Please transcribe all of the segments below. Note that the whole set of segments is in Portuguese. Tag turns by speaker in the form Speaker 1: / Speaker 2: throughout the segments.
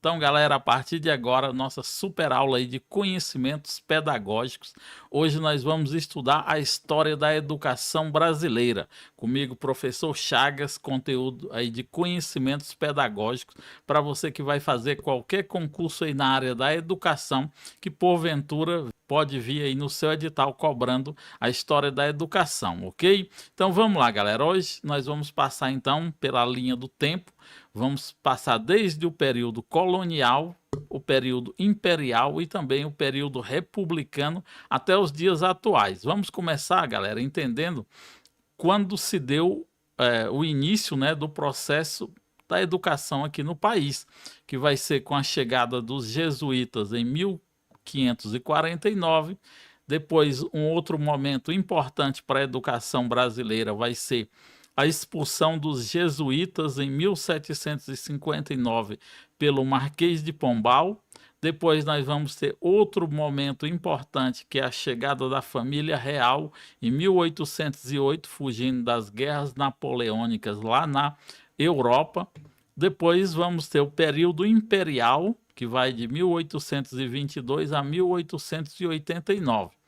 Speaker 1: Então, galera, a partir de agora, nossa super aula aí de conhecimentos pedagógicos. Hoje nós vamos estudar a história da educação brasileira. Comigo, professor Chagas, conteúdo aí de conhecimentos pedagógicos para você que vai fazer qualquer concurso aí na área da educação, que porventura pode vir aí no seu edital cobrando a história da educação, ok? Então vamos lá, galera. Hoje nós vamos passar então pela linha do tempo. Vamos passar desde o período colonial, o período imperial e também o período republicano até os dias atuais. Vamos começar, galera, entendendo quando se deu o início, né, do processo da educação aqui no país, que vai ser com a chegada dos jesuítas em 1549. Depois, um outro momento importante para a educação brasileira vai ser a expulsão dos jesuítas em 1759 pelo Marquês de Pombal. Depois nós vamos ter outro momento importante, que é a chegada da família real em 1808, fugindo das guerras napoleônicas lá na Europa. Depois vamos ter o período imperial, que vai de 1822 a 1889.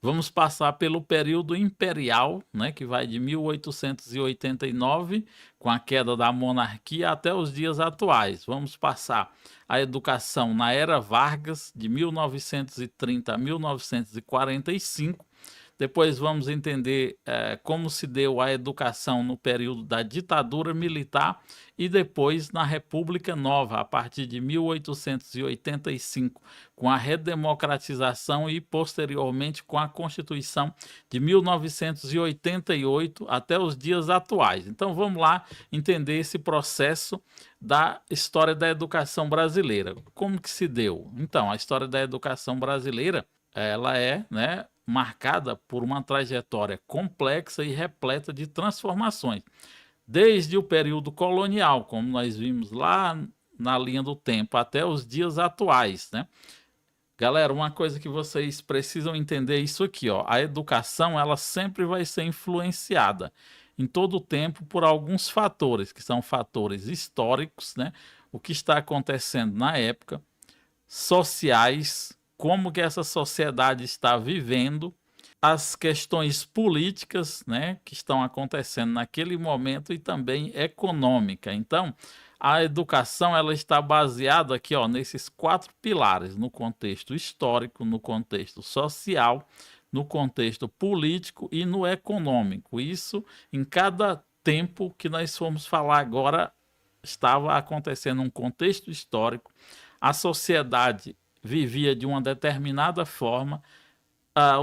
Speaker 1: Vamos passar pelo período imperial, né, que vai de 1889, com a queda da monarquia, até os dias atuais. Vamos passar a educação na Era Vargas, de 1930 a 1945. Depois vamos entender como se deu a educação no período da ditadura militar e depois na República Nova, a partir de 1885, com a redemocratização e posteriormente com a Constituição de 1988 até os dias atuais. Então vamos lá entender esse processo da história da educação brasileira. Como que se deu? Então, a história da educação brasileira, ela é, né, marcada por uma trajetória complexa e repleta de transformações. Desde o período colonial, como nós vimos lá na linha do tempo, até os dias atuais, né? Galera, uma coisa que vocês precisam entender é isso aqui, ó. A educação, ela sempre vai ser influenciada em todo o tempo por alguns fatores, que são fatores históricos, né? O que está acontecendo na época, sociais, como que essa sociedade está vivendo, as questões políticas, né, que estão acontecendo naquele momento e também econômica. Então, a educação, ela está baseada aqui, ó, nesses 4 pilares: no contexto histórico, no contexto social, no contexto político e no econômico. Isso em cada tempo que nós formos falar agora estava acontecendo um contexto histórico, a sociedade vivia de uma determinada forma,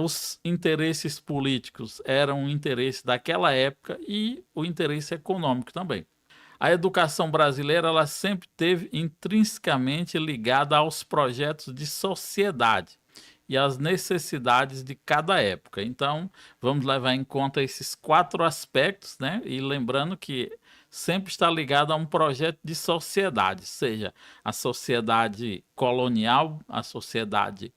Speaker 1: os interesses políticos eram o interesse daquela época e o interesse econômico também. A educação brasileira, ela sempre teve intrinsecamente ligada aos projetos de sociedade e às necessidades de cada época. Então, vamos levar em conta esses 4 aspectos, né? E lembrando que sempre está ligado a um projeto de sociedade, seja a sociedade colonial, a sociedade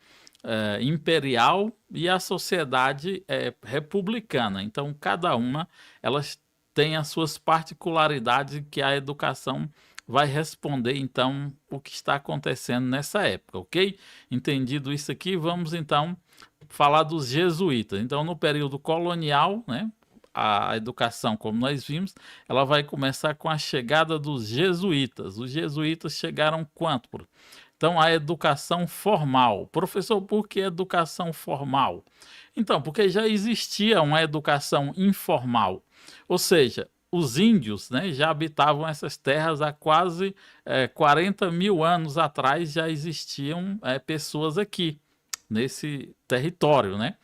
Speaker 1: imperial e a sociedade republicana. Então, cada uma, elas têm as suas particularidades, que a educação vai responder, então, o que está acontecendo nessa época, ok? Entendido isso aqui, vamos, então, falar dos jesuítas. Então, no período colonial, né, a educação, como nós vimos, ela vai começar com a chegada dos jesuítas. Os jesuítas chegaram quanto? Então, a educação formal. Professor, por que educação formal? Então, porque já existia uma educação informal. Ou seja, os índios, né, já habitavam essas terras há quase 40 mil anos atrás, já existiam pessoas aqui, nesse território, né?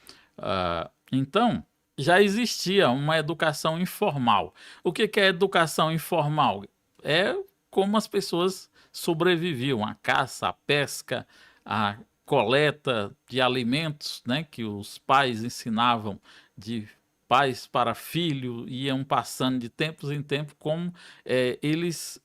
Speaker 1: Então, já existia uma educação informal. O que é educação informal? É como as pessoas sobreviviam: a caça, a pesca, a coleta de alimentos, né, que os pais ensinavam de pais para filho, iam passando de tempos em tempos como eles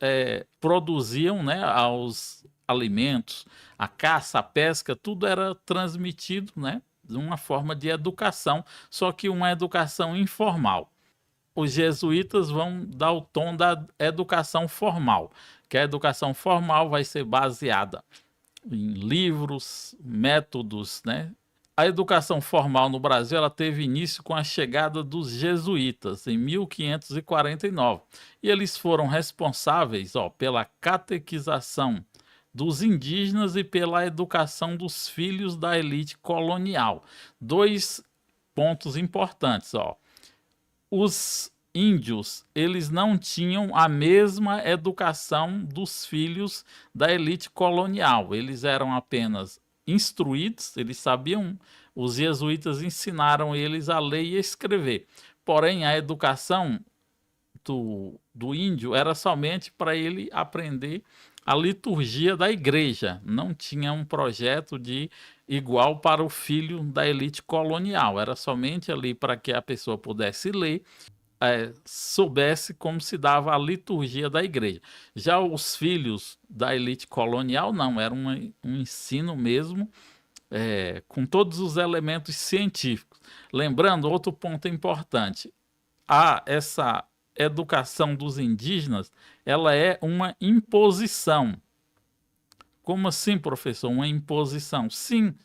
Speaker 1: produziam, né, os alimentos, a caça, a pesca, tudo era transmitido, né, de uma forma de educação, só que uma educação informal. Os jesuítas vão dar o tom da educação formal, que a educação formal vai ser baseada em livros, métodos, né? A educação formal no Brasil ela teve início com a chegada dos jesuítas em 1549 e eles foram responsáveis, pela catequização dos indígenas e pela educação dos filhos da elite colonial. Dois pontos importantes, os índios, eles não tinham a mesma educação dos filhos da elite colonial. Eles eram apenas instruídos, eles sabiam, os jesuítas ensinaram eles a ler e escrever. Porém, a educação do índio era somente para ele aprender a liturgia da igreja. Não tinha um projeto de igual para o filho da elite colonial. Era somente ali para que a pessoa pudesse ler, soubesse como se dava a liturgia da igreja. Já os filhos da elite colonial, não, era um ensino mesmo, com todos os elementos científicos. Lembrando, outro ponto importante, essa educação dos indígenas, ela é uma imposição. Como assim, professor? Uma imposição? Sim,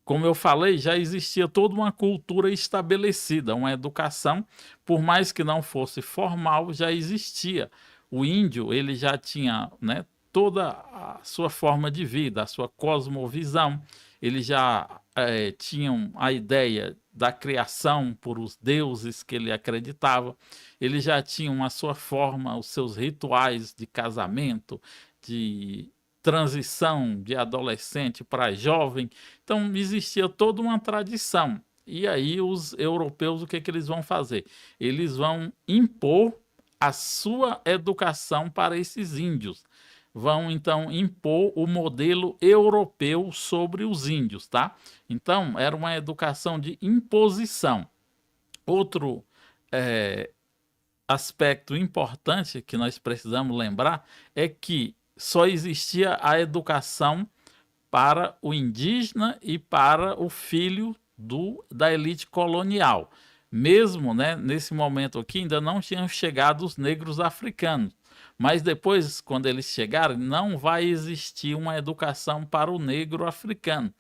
Speaker 1: como eu falei, já existia toda uma cultura estabelecida, uma educação, por mais que não fosse formal, já existia. O índio, ele já tinha, né, toda a sua forma de vida, a sua cosmovisão, eles já tinham a ideia da criação por os deuses que ele acreditava, eles já tinham a sua forma, os seus rituais de casamento, de transição de adolescente para jovem. Então existia toda uma tradição. E aí os europeus, o que eles vão fazer? Eles vão impor a sua educação para esses índios. Vão então impor o modelo europeu sobre os índios, tá? Então era uma educação de imposição. Outro aspecto importante que nós precisamos lembrar é que só existia a educação para o indígena e para o filho da elite colonial. Mesmo, né, nesse momento aqui, ainda não tinham chegado os negros africanos. Mas depois, quando eles chegarem, não vai existir uma educação para o negro africano,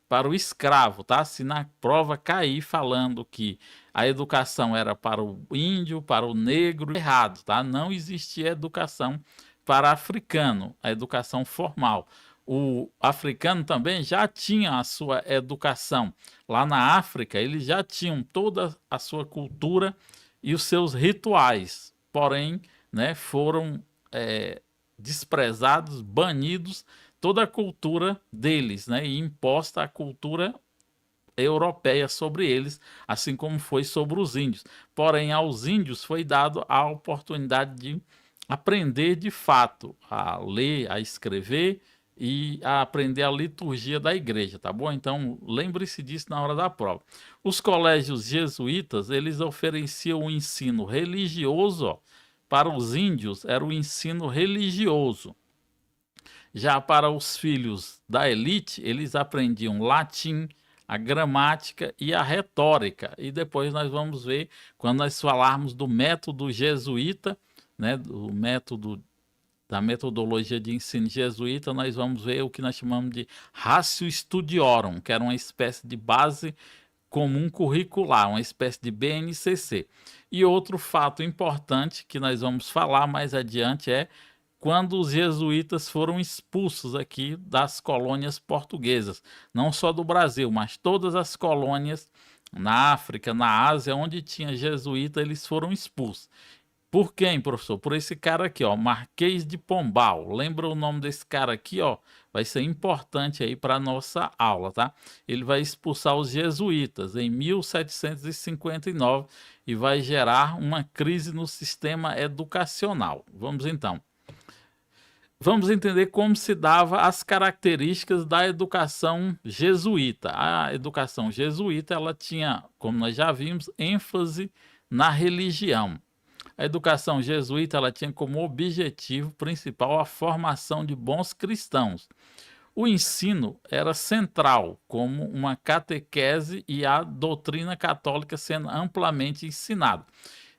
Speaker 1: para o escravo, tá? Se na prova cair falando que a educação era para o índio, para o negro, errado, tá? Não existia educação para africano, a educação formal. O africano também já tinha a sua educação. Lá na África, eles já tinham toda a sua cultura e os seus rituais. Porém, né, foram desprezados, banidos, toda a cultura deles, né, e imposta a cultura europeia sobre eles, assim como foi sobre os índios. Porém, aos índios foi dado a oportunidade de aprender de fato a ler, a escrever e a aprender a liturgia da igreja, tá bom? Então, lembre-se disso na hora da prova. Os colégios jesuítas, eles ofereciam o ensino religioso, para os índios era o ensino religioso. Já para os filhos da elite, eles aprendiam latim, a gramática e a retórica. E depois nós vamos ver, quando nós falarmos do método jesuíta, né, do método da metodologia de ensino jesuíta, nós vamos ver o que nós chamamos de Ratio Studiorum, que era uma espécie de base comum curricular, uma espécie de BNCC. E outro fato importante que nós vamos falar mais adiante é quando os jesuítas foram expulsos aqui das colônias portuguesas, não só do Brasil, mas todas as colônias na África, na Ásia, onde tinha jesuíta, eles foram expulsos. Por quem, professor? Por esse cara aqui, Marquês de Pombal. Lembra o nome desse cara aqui, Vai ser importante aí para a nossa aula, tá? Ele vai expulsar os jesuítas em 1759 e vai gerar uma crise no sistema educacional. Vamos então. Vamos entender como se dava as características da educação jesuíta. A educação jesuíta, ela tinha, como nós já vimos, ênfase na religião. A educação jesuíta, ela tinha como objetivo principal a formação de bons cristãos. O ensino era central, como uma catequese e a doutrina católica sendo amplamente ensinada.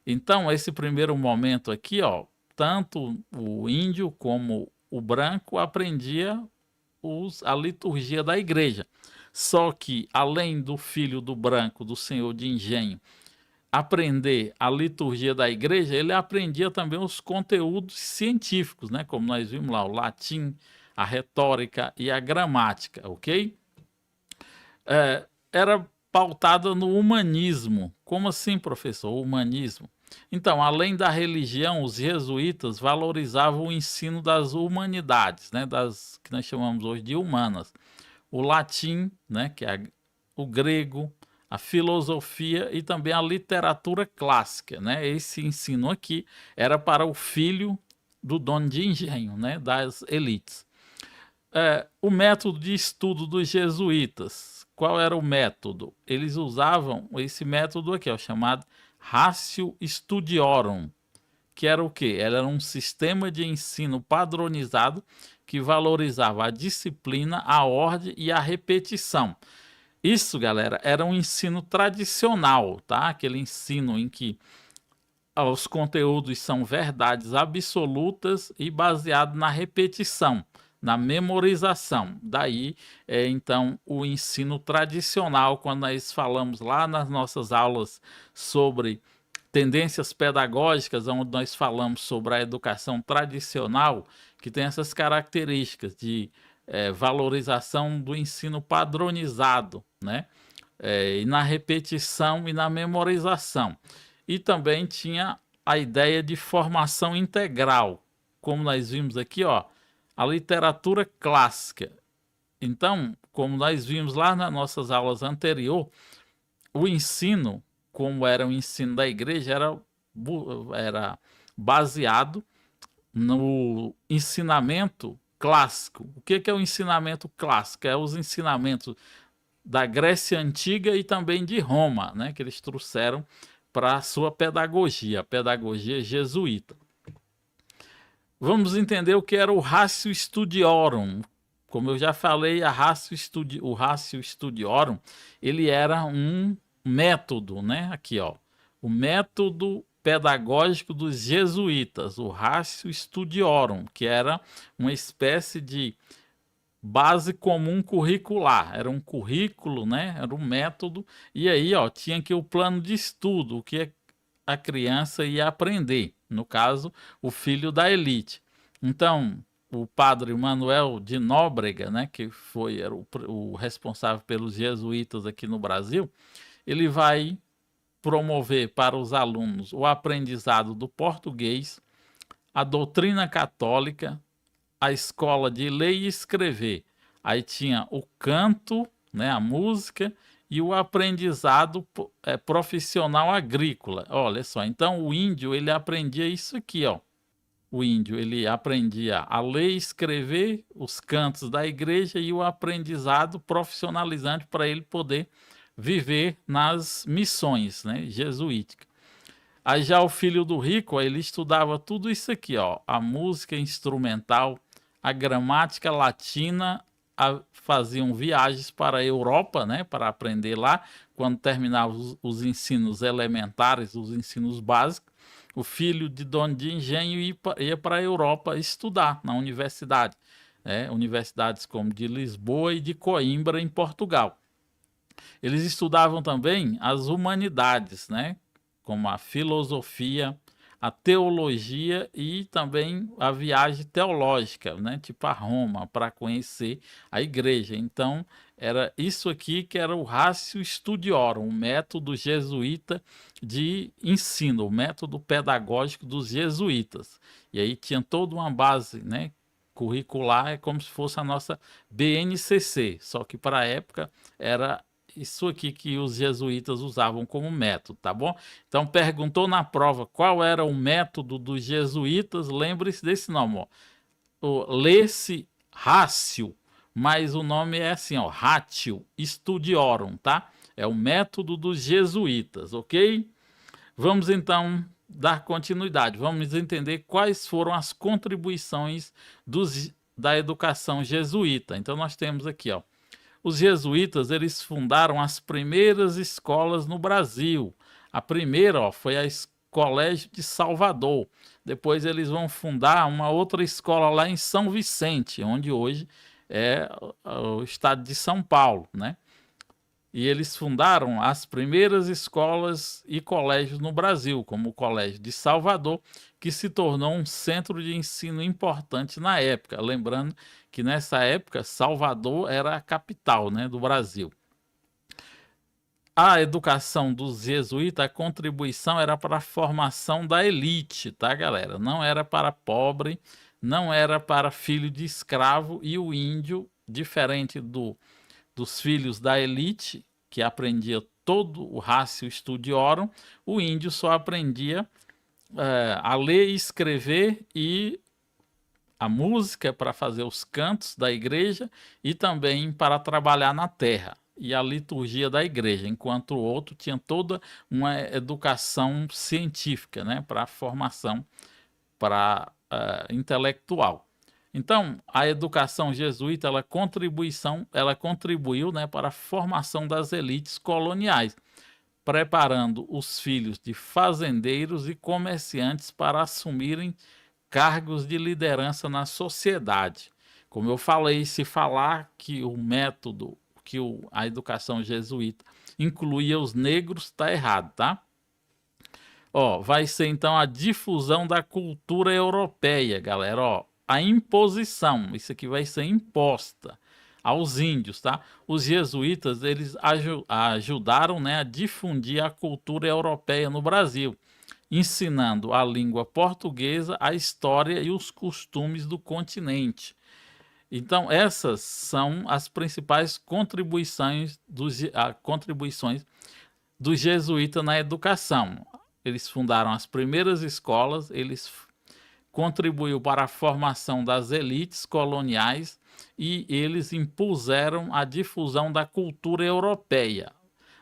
Speaker 1: Então, esse primeiro momento aqui, tanto o índio como o branco aprendia a liturgia da igreja. Só que, além do filho do branco, do senhor de engenho, aprender a liturgia da igreja, ele aprendia também os conteúdos científicos, né? Como nós vimos lá, o latim, a retórica e a gramática, ok? Era pautada no humanismo. Como assim, professor? O humanismo. Então, além da religião, os jesuítas valorizavam o ensino das humanidades, né? Das que nós chamamos hoje de humanas. O latim, né? Que é o grego, a filosofia e também a literatura clássica, né? Esse ensino aqui era para o filho do dono de engenho, né? Das elites. O método de estudo dos jesuítas. Qual era o método? Eles usavam esse método aqui, ó, chamado Ratio Studiorum, que era o quê? Era um sistema de ensino padronizado que valorizava a disciplina, a ordem e a repetição. Isso, galera, era um ensino tradicional, tá? Aquele ensino em que os conteúdos são verdades absolutas e baseado na repetição, na memorização. Daí, então, o ensino tradicional, quando nós falamos lá nas nossas aulas sobre tendências pedagógicas, onde nós falamos sobre a educação tradicional, que tem essas características de valorização do ensino padronizado, né? E na repetição e na memorização. E também tinha a ideia de formação integral, como nós vimos aqui, ó, a literatura clássica. Então, como nós vimos lá nas nossas aulas anteriores, o ensino, como era o ensino da igreja, era baseado no ensinamento clássico. O que é o ensinamento clássico? É os ensinamentos da Grécia Antiga e também de Roma, né, que eles trouxeram para a sua pedagogia, a pedagogia jesuíta. Vamos entender o que era o Ratio Studiorum. Como eu já falei, o Ratio Studiorum, ele era um método, né? Aqui, ó, o método pedagógico dos jesuítas, o Ratio Studiorum, que era uma espécie de base comum curricular, era um currículo, né? Era um método, e aí, ó, tinha aqui o plano de estudo, o que a criança ia aprender, no caso, o filho da elite. Então, o padre Manuel de Nóbrega, né, que era o responsável pelos jesuítas aqui no Brasil, ele vai promover para os alunos o aprendizado do português, a doutrina católica, a escola de ler e escrever. Aí tinha o canto, né, a música e o aprendizado profissional agrícola. Olha só, então o índio ele aprendia isso aqui, ó. O índio ele aprendia a ler e escrever, os cantos da igreja e o aprendizado profissionalizante para ele poder viver nas missões, né, jesuíticas. Aí já o filho do rico, ó, ele estudava tudo isso aqui, ó, a música instrumental, a gramática latina, faziam viagens para a Europa, né, para aprender lá. Quando terminavam os ensinos elementares, os ensinos básicos, o filho de dono de engenho ia para a Europa estudar na universidade, né, universidades como de Lisboa e de Coimbra, em Portugal. Eles estudavam também as humanidades, né, como a filosofia, a teologia e também a viagem teológica, né, tipo a Roma, para conhecer a igreja. Então, era isso aqui que era o Ratio Studiorum, o método jesuíta de ensino, o método pedagógico dos jesuítas. E aí tinha toda uma base, né, curricular, é como se fosse a nossa BNCC, só que para a época era isso aqui que os jesuítas usavam como método, tá bom? Então, perguntou na prova qual era o método dos jesuítas, lembre-se desse nome, ó. Lê-se Ratio, mas o nome é assim, ó, Ratio Studiorum, tá? É o método dos jesuítas, ok? Vamos então dar continuidade, vamos entender quais foram as contribuições da educação jesuíta. Então, nós temos aqui, ó, os jesuítas, eles fundaram as primeiras escolas no Brasil. A primeira, ó, foi a Colégio de Salvador. Depois eles vão fundar uma outra escola lá em São Vicente, onde hoje é o estado de São Paulo, né? E eles fundaram as primeiras escolas e colégios no Brasil, como o Colégio de Salvador, que se tornou um centro de ensino importante na época. Lembrando que nessa época Salvador era a capital, né, do Brasil. A educação dos jesuítas, a contribuição era para a formação da elite, tá, galera? Não era para pobre, não era para filho de escravo, e o índio, diferente dos filhos da elite, que aprendia todo o ratio studiorum, o índio só aprendia a ler e escrever e a música para fazer os cantos da igreja e também para trabalhar na terra e a liturgia da igreja, enquanto o outro tinha toda uma educação científica, né, para formação para intelectual. Então, a educação jesuíta, ela contribuiu, né, para a formação das elites coloniais, preparando os filhos de fazendeiros e comerciantes para assumirem cargos de liderança na sociedade. Como eu falei, se falar que o método, a educação jesuíta incluía os negros, está errado, tá? Ó, vai ser então a difusão da cultura europeia, galera. Ó, a imposição, isso aqui vai ser imposta aos índios, tá? Os jesuítas, eles ajudaram, né, a difundir a cultura europeia no Brasil, ensinando a língua portuguesa, a história e os costumes do continente. Então, essas são as principais contribuições dos jesuítas na educação. Eles fundaram as primeiras escolas, eles contribuíram para a formação das elites coloniais e eles impuseram a difusão da cultura europeia.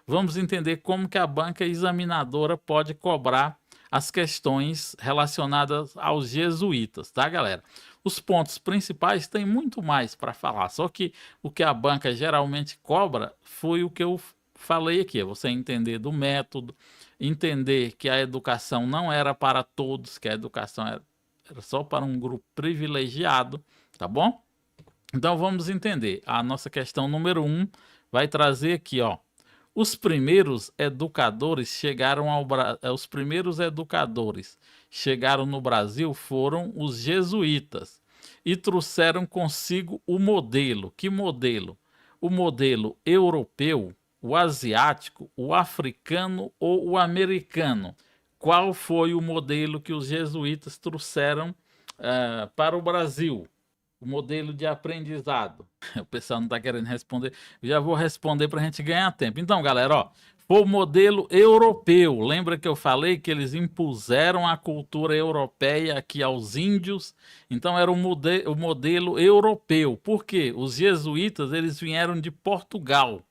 Speaker 1: Vamos entender como que a banca examinadora pode cobrar as questões relacionadas aos jesuítas, tá, galera? Os pontos principais tem muito mais para falar, só que o que a banca geralmente cobra foi o que eu falei aqui, é você entender do método, entender que a educação não era para todos, que a educação era só para um grupo privilegiado, tá bom? Então vamos entender. A nossa questão número 1 vai trazer aqui, ó. Os primeiros educadores chegaram no Brasil foram os jesuítas e trouxeram consigo o modelo. Que modelo? O modelo europeu, o asiático, o africano ou o americano? Qual foi o modelo que os jesuítas trouxeram para o Brasil? O modelo de aprendizado. O pessoal não está querendo responder. Eu já vou responder para a gente ganhar tempo. Então, galera, ó, foi o modelo europeu. Lembra que eu falei que eles impuseram a cultura europeia aqui aos índios? Então, era o modelo europeu. Por quê? Os jesuítas, eles vieram de Portugal.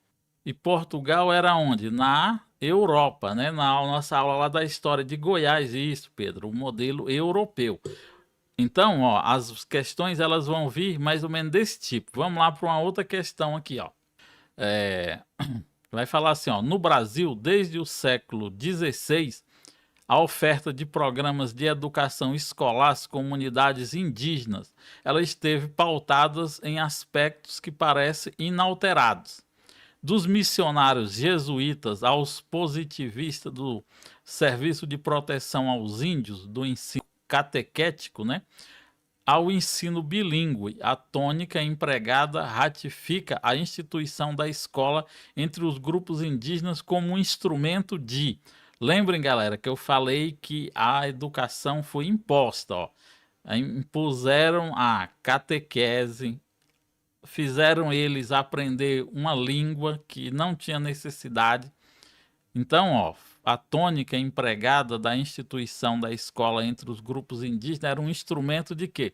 Speaker 1: E Portugal era onde? Na Europa, né? Na nossa aula lá da história de Goiás. Isso, Pedro, o modelo europeu. Então, ó, as questões elas vão vir mais ou menos desse tipo. Vamos lá para uma outra questão aqui, ó. Vai falar assim, ó, no Brasil, desde o século XVI, a oferta de programas de educação escolar às comunidades indígenas, ela esteve pautadas em aspectos que parecem inalterados. Dos missionários jesuítas aos positivistas do Serviço de Proteção aos Índios, do ensino catequético, né, ao ensino bilíngue, a tônica empregada ratifica a instituição da escola entre os grupos indígenas como um instrumento de... Lembrem, galera, que eu falei que a educação foi imposta, ó. Impuseram a catequese, fizeram eles aprender uma língua que não tinha necessidade. Então, ó, a tônica empregada da instituição da escola entre os grupos indígenas era um instrumento de quê?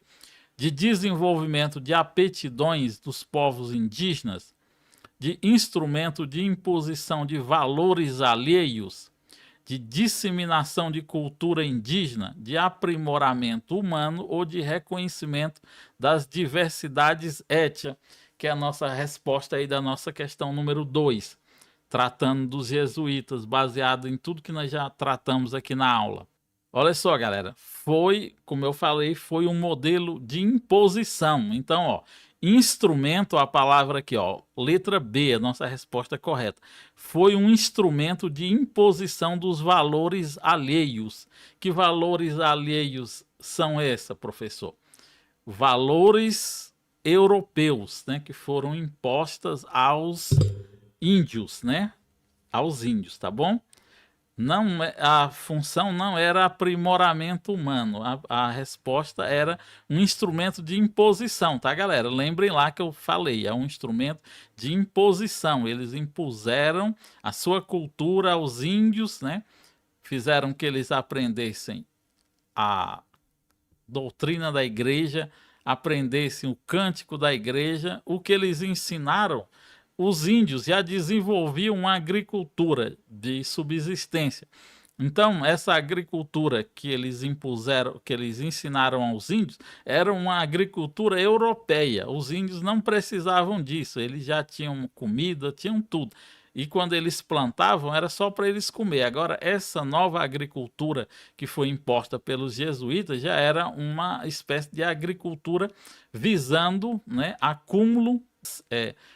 Speaker 1: De desenvolvimento de aptidões dos povos indígenas, de instrumento de imposição de valores alheios, de disseminação de cultura indígena, de aprimoramento humano ou de reconhecimento das diversidades étnicas, que é a nossa resposta aí da nossa questão número 2. Tratando dos jesuítas, baseado em tudo que nós já tratamos aqui na aula. Olha só, galera, foi, como eu falei, foi um modelo de imposição. Então, ó, instrumento, a palavra aqui, ó, letra B, a nossa resposta correta. Foi um instrumento de imposição dos valores alheios. Que valores alheios são esses, professor? Valores europeus, né, que foram impostas aos índios, né? Aos índios, tá bom? Não, a função não era aprimoramento humano, a resposta era um instrumento de imposição, tá, galera? Lembrem lá que eu falei, é um instrumento de imposição. Eles impuseram a sua cultura aos índios, né? Fizeram que eles aprendessem a doutrina da igreja, aprendessem o cântico da igreja. O que eles ensinaram, os índios já desenvolviam uma agricultura de subsistência. Então, essa agricultura que eles impuseram, que eles ensinaram aos índios, era uma agricultura europeia. Os índios não precisavam disso, eles já tinham comida, tinham tudo. E quando eles plantavam, era só para eles comer. Agora, essa nova agricultura que foi imposta pelos jesuítas já era uma espécie de agricultura visando, né, acúmulo,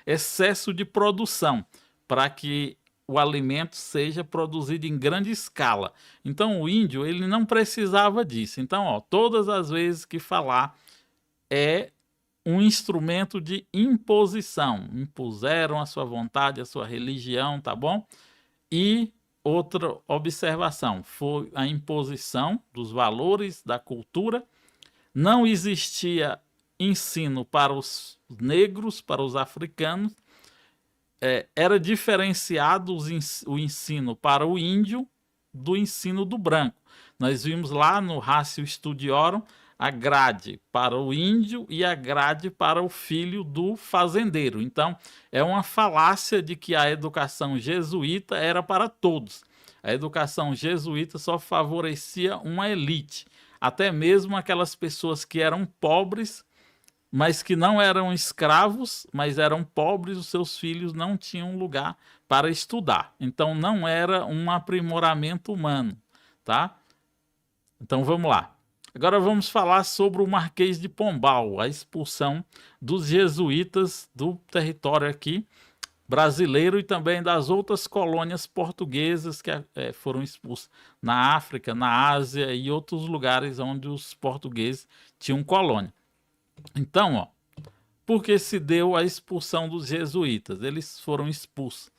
Speaker 1: excesso de produção, para que o alimento seja produzido em grande escala. Então, o índio, ele não precisava disso. Então, ó, todas as vezes que falar é um instrumento de imposição. Impuseram a sua vontade, a sua religião, tá bom? E outra observação, foi a imposição dos valores da cultura. Não existia ensino para os negros, para os africanos. Era diferenciado o ensino para o índio do ensino do branco. Nós vimos lá no Ratio Studiorum a grade para o índio e a grade para o filho do fazendeiro. Então, é uma falácia de que a educação jesuíta era para todos. A educação jesuíta só favorecia uma elite, até mesmo aquelas pessoas que eram pobres, mas que não eram escravos, mas eram pobres, os seus filhos não tinham lugar para estudar. Então, não era um aprimoramento humano, tá? Então, vamos lá. Agora vamos falar sobre o Marquês de Pombal, a expulsão dos jesuítas do território aqui brasileiro e também das outras colônias portuguesas que foram expulsas na África, na Ásia e outros lugares onde os portugueses tinham colônia. Então, ó, por que se deu a expulsão dos jesuítas? Eles foram expulsos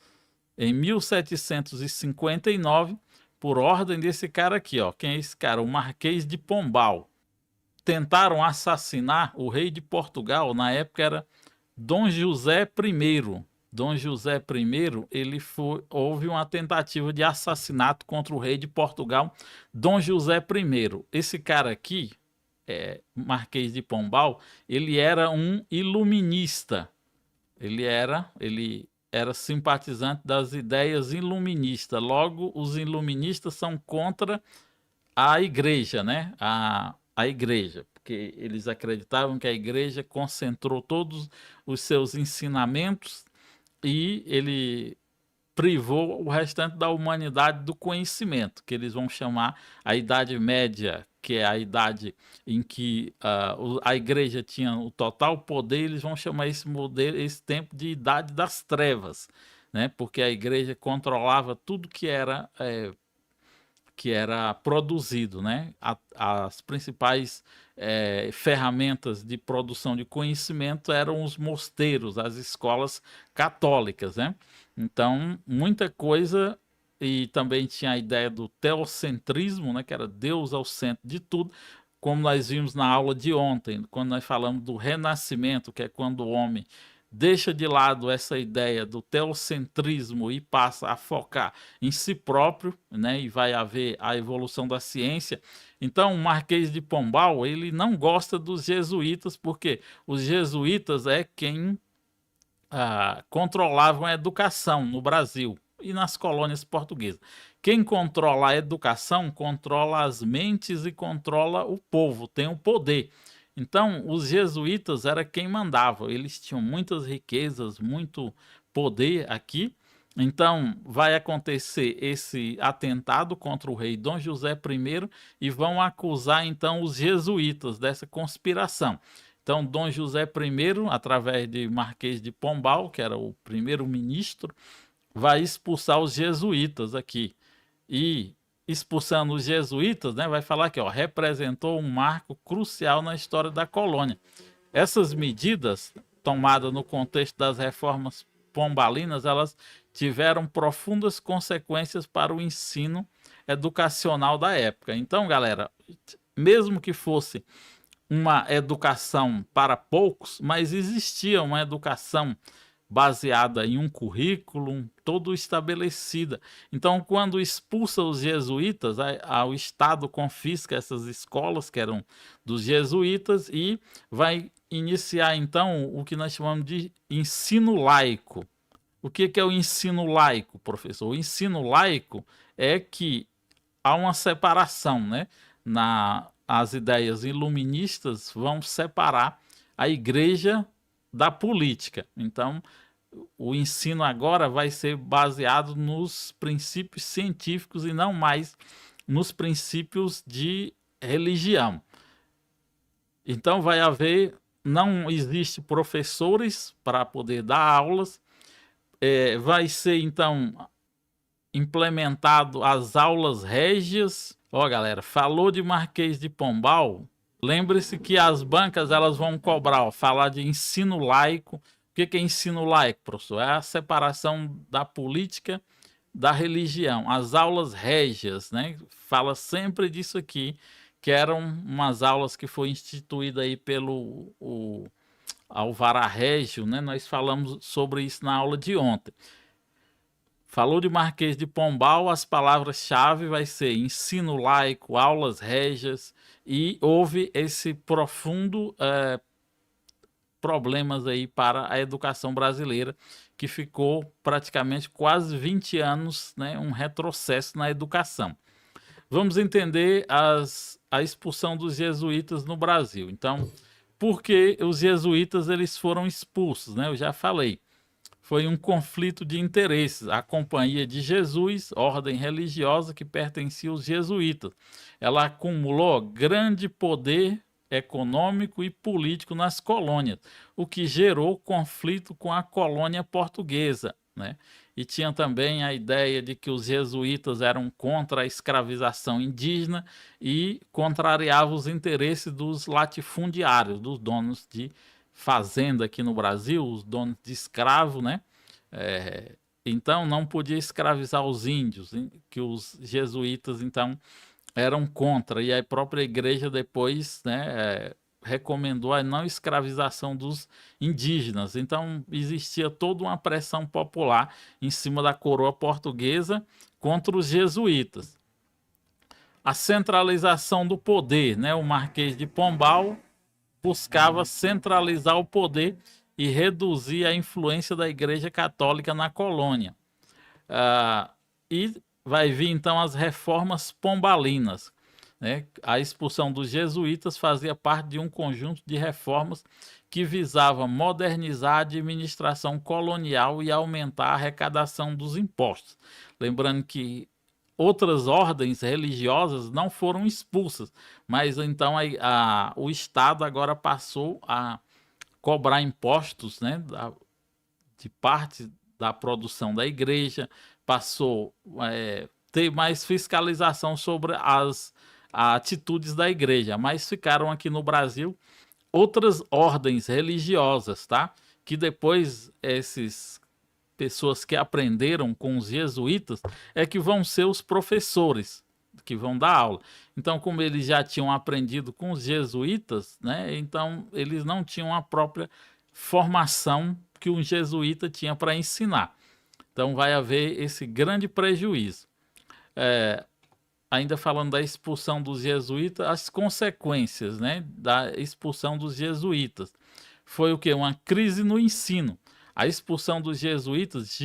Speaker 1: em 1759 por ordem desse cara aqui, ó. Quem é esse cara? O Marquês de Pombal. Tentaram assassinar o rei de Portugal, na época era Dom José I. Dom José I, houve uma tentativa de assassinato contra o rei de Portugal, Dom José I. Esse cara aqui, Marquês de Pombal, ele era um iluminista. Ele era simpatizante das ideias iluministas. Logo, os iluministas são contra a igreja, né? A igreja, porque eles acreditavam que a igreja concentrou todos os seus ensinamentos e ele privou o restante da humanidade do conhecimento, que eles vão chamar a Idade Média, que é a idade em que a igreja tinha o total poder. Eles vão chamar esse tempo de Idade das Trevas, né? Porque a igreja controlava tudo que era produzido, né? As principais ferramentas de produção de conhecimento eram os mosteiros, as escolas católicas, né? Então, muita coisa, e também tinha a ideia do teocentrismo, né? Que era Deus ao centro de tudo, como nós vimos na aula de ontem, quando nós falamos do renascimento, que é quando o homem deixa de lado essa ideia do teocentrismo e passa a focar em si próprio, né, e vai haver a evolução da ciência. Então, o Marquês de Pombal, ele não gosta dos jesuítas, porque os jesuítas é quem controlavam a educação no Brasil e nas colônias portuguesas. Quem controla a educação, controla as mentes e controla o povo, tem o poder. Então, os jesuítas era quem mandava. Eles tinham muitas riquezas, muito poder aqui, Então, vai acontecer esse atentado contra o rei Dom José I e vão acusar, então, os jesuítas dessa conspiração. Então, Dom José I, através de Marquês de Pombal, que era o primeiro-ministro, vai expulsar os jesuítas aqui. E expulsando os jesuítas, né, vai falar que representou um marco crucial na história da colônia. Essas medidas, tomadas no contexto das reformas pombalinas, elas tiveram profundas consequências para o ensino educacional da época. Então, galera, mesmo que fosse uma educação para poucos, mas existia uma educação baseada em um currículo todo estabelecida. Então, quando expulsa os jesuítas, o Estado confisca essas escolas que eram dos jesuítas e vai iniciar, então, o que nós chamamos de ensino laico. O que é o ensino laico, professor? O ensino laico é que há uma separação, né? As ideias iluministas vão separar a igreja da política. Então, o ensino agora vai ser baseado nos princípios científicos e não mais nos princípios de religião. Então, não existe professores para poder dar aulas. Vai ser, então, implementado as aulas régias. Galera, falou de Marquês de Pombal, lembre-se que as bancas elas vão cobrar, falar de ensino laico. O que é ensino laico, professor? É a separação da política da religião. As aulas régias, né? Fala sempre disso aqui, que eram umas aulas que foi instituída aí pelo Alvará Régio, né? Nós falamos sobre isso na aula de ontem. Falou de Marquês de Pombal, as palavras-chave vai ser ensino laico, aulas régias, e houve esse profundo problemas aí para a educação brasileira, que ficou praticamente quase 20 anos, né, um retrocesso na educação. Vamos entender a expulsão dos jesuítas no Brasil. Então, por que os jesuítas eles foram expulsos, né? Eu já falei. Foi um conflito de interesses. A Companhia de Jesus, ordem religiosa que pertencia aos jesuítas, ela acumulou grande poder econômico e político nas colônias, o que gerou conflito com a colônia portuguesa, né? E tinha também a ideia de que os jesuítas eram contra a escravização indígena e contrariavam os interesses dos latifundiários, dos donos de fazenda aqui no Brasil, os donos de escravo, né? Então não podia escravizar os índios, que os jesuítas então eram contra, e a própria igreja depois, né, recomendou a não escravização dos indígenas. Então existia toda uma pressão popular em cima da coroa portuguesa contra os jesuítas. A centralização do poder, né? O Marquês de Pombal buscava centralizar o poder e reduzir a influência da Igreja Católica na colônia. E vai vir então as reformas pombalinas, né? A expulsão dos jesuítas fazia parte de um conjunto de reformas que visava modernizar a administração colonial e aumentar a arrecadação dos impostos. Lembrando que outras ordens religiosas não foram expulsas, mas então o Estado agora passou a cobrar impostos, né, de parte da produção da igreja, passou a ter mais fiscalização sobre as atitudes da igreja, mas ficaram aqui no Brasil outras ordens religiosas, tá? Que depois esses pessoas que aprenderam com os jesuítas é que vão ser os professores que vão dar aula. Então, como eles já tinham aprendido com os jesuítas, né, então eles não tinham a própria formação que um jesuíta tinha para ensinar. Então vai haver esse grande prejuízo. Ainda falando da expulsão dos jesuítas, as consequências, né, da expulsão dos jesuítas foi o quê? Uma crise no ensino. A expulsão dos jesuítas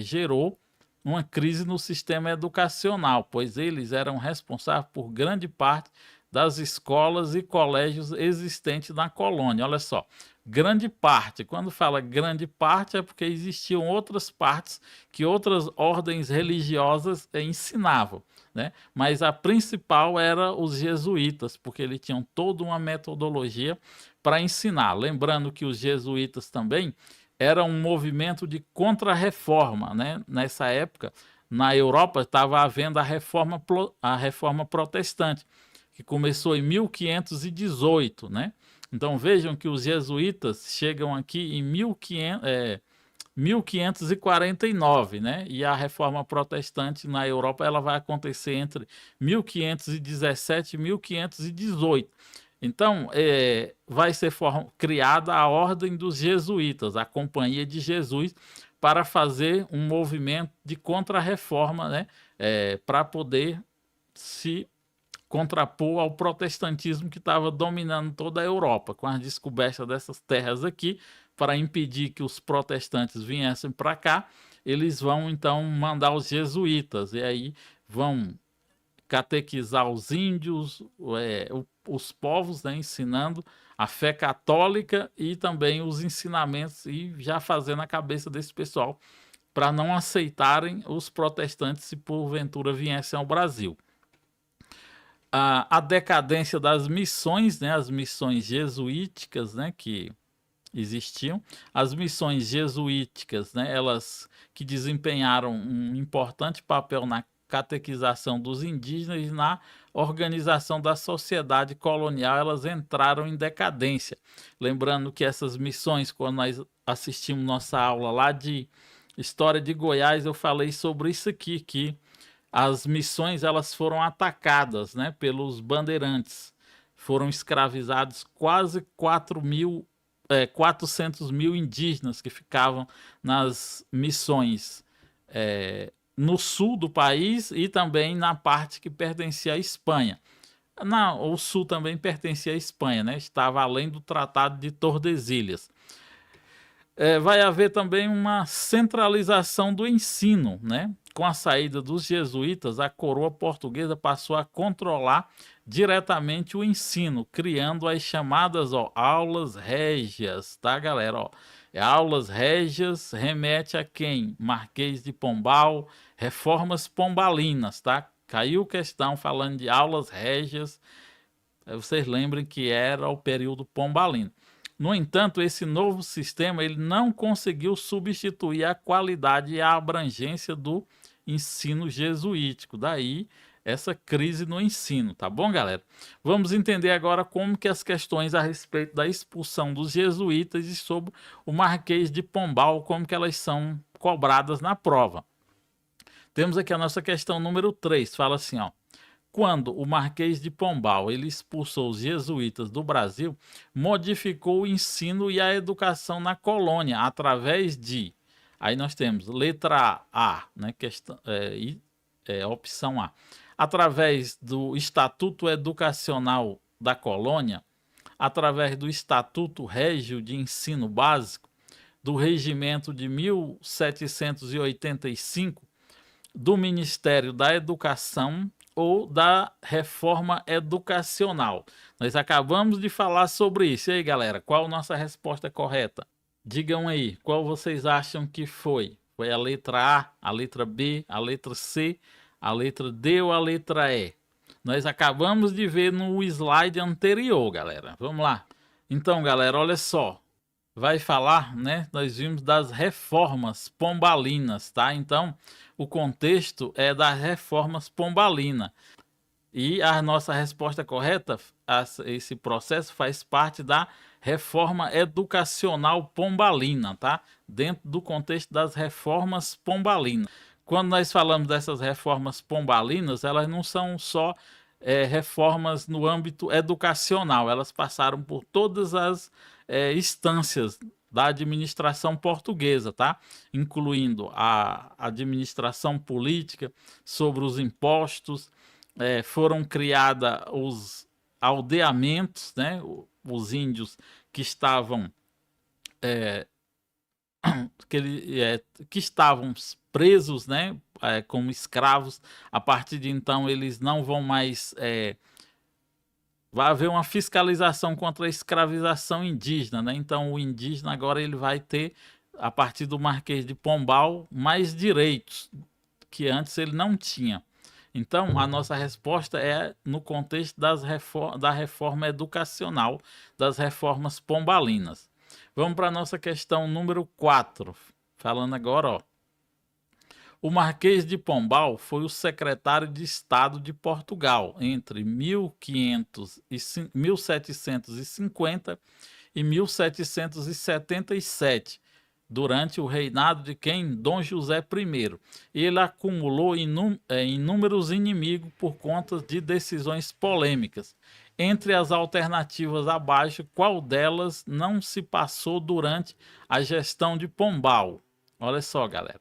Speaker 1: gerou uma crise no sistema educacional, pois eles eram responsáveis por grande parte das escolas e colégios existentes na colônia. Olha só, grande parte, quando fala grande parte é porque existiam outras partes que outras ordens religiosas ensinavam, né? Mas a principal era os jesuítas, porque eles tinham toda uma metodologia para ensinar. Lembrando que os jesuítas também era um movimento de contra-reforma, né? Nessa época, na Europa, estava havendo a reforma protestante, que começou em 1518, né? Então vejam que os jesuítas chegam aqui em 1549, né? E a reforma protestante na Europa ela vai acontecer entre 1517 e 1518. Então, vai ser criada a Ordem dos Jesuítas, a Companhia de Jesus, para fazer um movimento de contra-reforma, né? Para poder se contrapor ao protestantismo que estava dominando toda a Europa, com a descoberta dessas terras aqui, para impedir que os protestantes viessem para cá, eles vão então mandar os jesuítas, e aí vão catequizar os índios, os povos, né, ensinando a fé católica e também os ensinamentos, e já fazendo a cabeça desse pessoal para não aceitarem os protestantes se porventura viessem ao Brasil. A decadência das missões, né, as missões jesuíticas, né, que existiam, as missões jesuíticas, né, elas que desempenharam um importante papel na catequização dos indígenas e na organização da sociedade colonial, elas entraram em decadência. Lembrando que essas missões, quando nós assistimos nossa aula lá de História de Goiás, eu falei sobre isso aqui, que as missões elas foram atacadas, né, pelos bandeirantes. Foram escravizados quase 400 mil indígenas que ficavam nas missões no sul do país e também na parte que pertencia à Espanha. O sul também pertencia à Espanha, né? Estava além do Tratado de Tordesilhas. Vai haver também uma centralização do ensino, né? Com a saída dos jesuítas, a coroa portuguesa passou a controlar diretamente o ensino, criando as chamadas aulas régias, tá, galera? Aulas régias remete a quem? Marquês de Pombal, reformas pombalinas, tá? Caiu questão falando de aulas régias, vocês lembrem que era o período pombalino. No entanto, esse novo sistema ele não conseguiu substituir a qualidade e a abrangência do ensino jesuítico. Daí essa crise no ensino, tá bom, galera? Vamos entender agora como que as questões a respeito da expulsão dos jesuítas e sobre o Marquês de Pombal, como que elas são cobradas na prova. Temos aqui a nossa questão número 3, fala assim, ó. Quando o Marquês de Pombal ele expulsou os jesuítas do Brasil, modificou o ensino e a educação na colônia através de... Aí nós temos letra A, né, opção A. Através do Estatuto Educacional da Colônia, através do Estatuto Régio de Ensino Básico, do Regimento de 1785, do Ministério da Educação ou da reforma educacional. Nós acabamos de falar sobre isso. E aí, galera, qual a nossa resposta correta? Digam aí, qual vocês acham que foi? Foi a letra A, a letra B, a letra C, a letra D ou a letra E? Nós acabamos de ver no slide anterior, galera. Vamos lá. Então, galera, olha só. Vai falar, né? Nós vimos das reformas pombalinas, tá? Então, o contexto é das reformas pombalinas. E a nossa resposta correta, esse processo faz parte da reforma educacional pombalina, tá? Dentro do contexto das reformas pombalinas. Quando nós falamos dessas reformas pombalinas, elas não são só reformas no âmbito educacional, elas passaram por todas as instâncias da administração portuguesa, tá? Incluindo a administração política sobre os impostos, foram criados os aldeamentos, né? Os índios que estavam que estavam presos, né? Como escravos. A partir de então eles não vão mais vai haver uma fiscalização contra a escravização indígena, né? Então o indígena agora ele vai ter, a partir do Marquês de Pombal, mais direitos que antes ele não tinha. Então a nossa resposta é no contexto da reforma educacional, das reformas pombalinas. Vamos para a nossa questão número 4, falando agora, ó. O Marquês de Pombal foi o secretário de Estado de Portugal entre 1750 e 1777, durante o reinado de quem? Dom José I. Ele acumulou inúmeros inimigos por conta de decisões polêmicas. Entre as alternativas abaixo, qual delas não se passou durante a gestão de Pombal? Olha só, galera.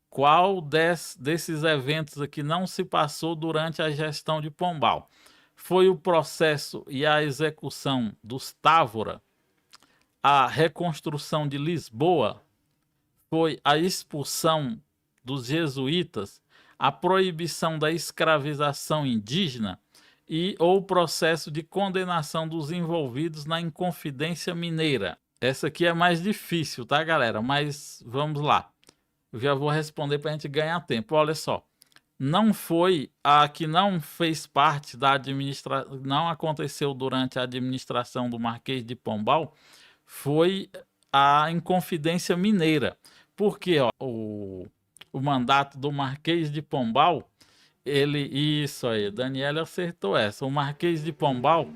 Speaker 1: Qual desses eventos aqui não se passou durante a gestão de Pombal? Foi o processo e a execução dos Távora, a reconstrução de Lisboa, foi a expulsão dos jesuítas, a proibição da escravização indígena ou o processo de condenação dos envolvidos na Inconfidência Mineira. Essa aqui é mais difícil, tá, galera? Mas vamos lá. Eu já vou responder para a gente ganhar tempo. Olha só, não foi a que não fez parte da administração, não aconteceu durante a administração do Marquês de Pombal, foi a Inconfidência Mineira. Porque ó, o mandato do Marquês de Pombal, isso aí, Daniela acertou essa. O Marquês de Pombal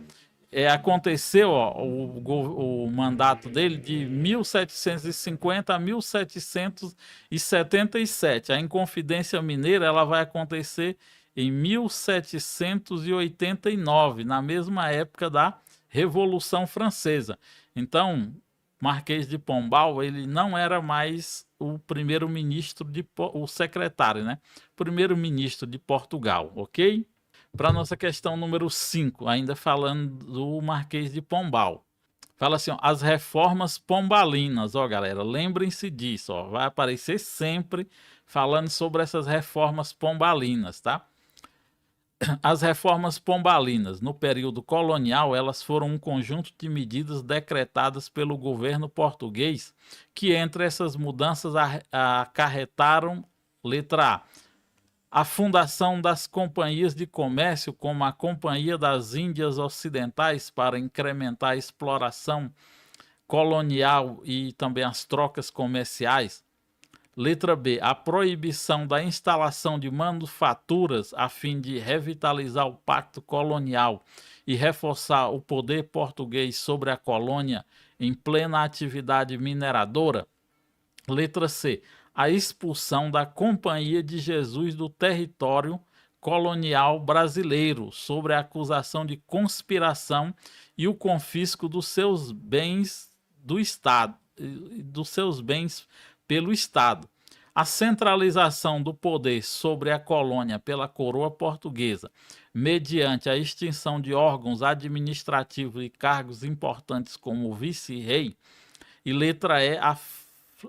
Speaker 1: aconteceu ó, o mandato dele de 1750 a 1777. A Inconfidência Mineira ela vai acontecer em 1789, na mesma época da Revolução Francesa. Então, Marquês de Pombal ele não era mais o primeiro-ministro, o secretário, né? Primeiro-ministro de Portugal, ok? Para nossa questão número 5, ainda falando do Marquês de Pombal. Fala assim, ó, as reformas pombalinas, ó galera, lembrem-se disso, ó, vai aparecer sempre falando sobre essas reformas pombalinas, tá? As reformas pombalinas, no período colonial, elas foram um conjunto de medidas decretadas pelo governo português, que entre essas mudanças acarretaram, letra A fundação das companhias de comércio, como a Companhia das Índias Ocidentais, para incrementar a exploração colonial e também as trocas comerciais. Letra B, a proibição da instalação de manufaturas a fim de revitalizar o pacto colonial e reforçar o poder português sobre a colônia em plena atividade mineradora. Letra C, a expulsão da Companhia de Jesus do território colonial brasileiro, sobre a acusação de conspiração e o confisco dos seus bens do Estado, pelo Estado. A centralização do poder sobre a colônia pela coroa portuguesa, mediante a extinção de órgãos administrativos e cargos importantes como o vice-rei. E letra E,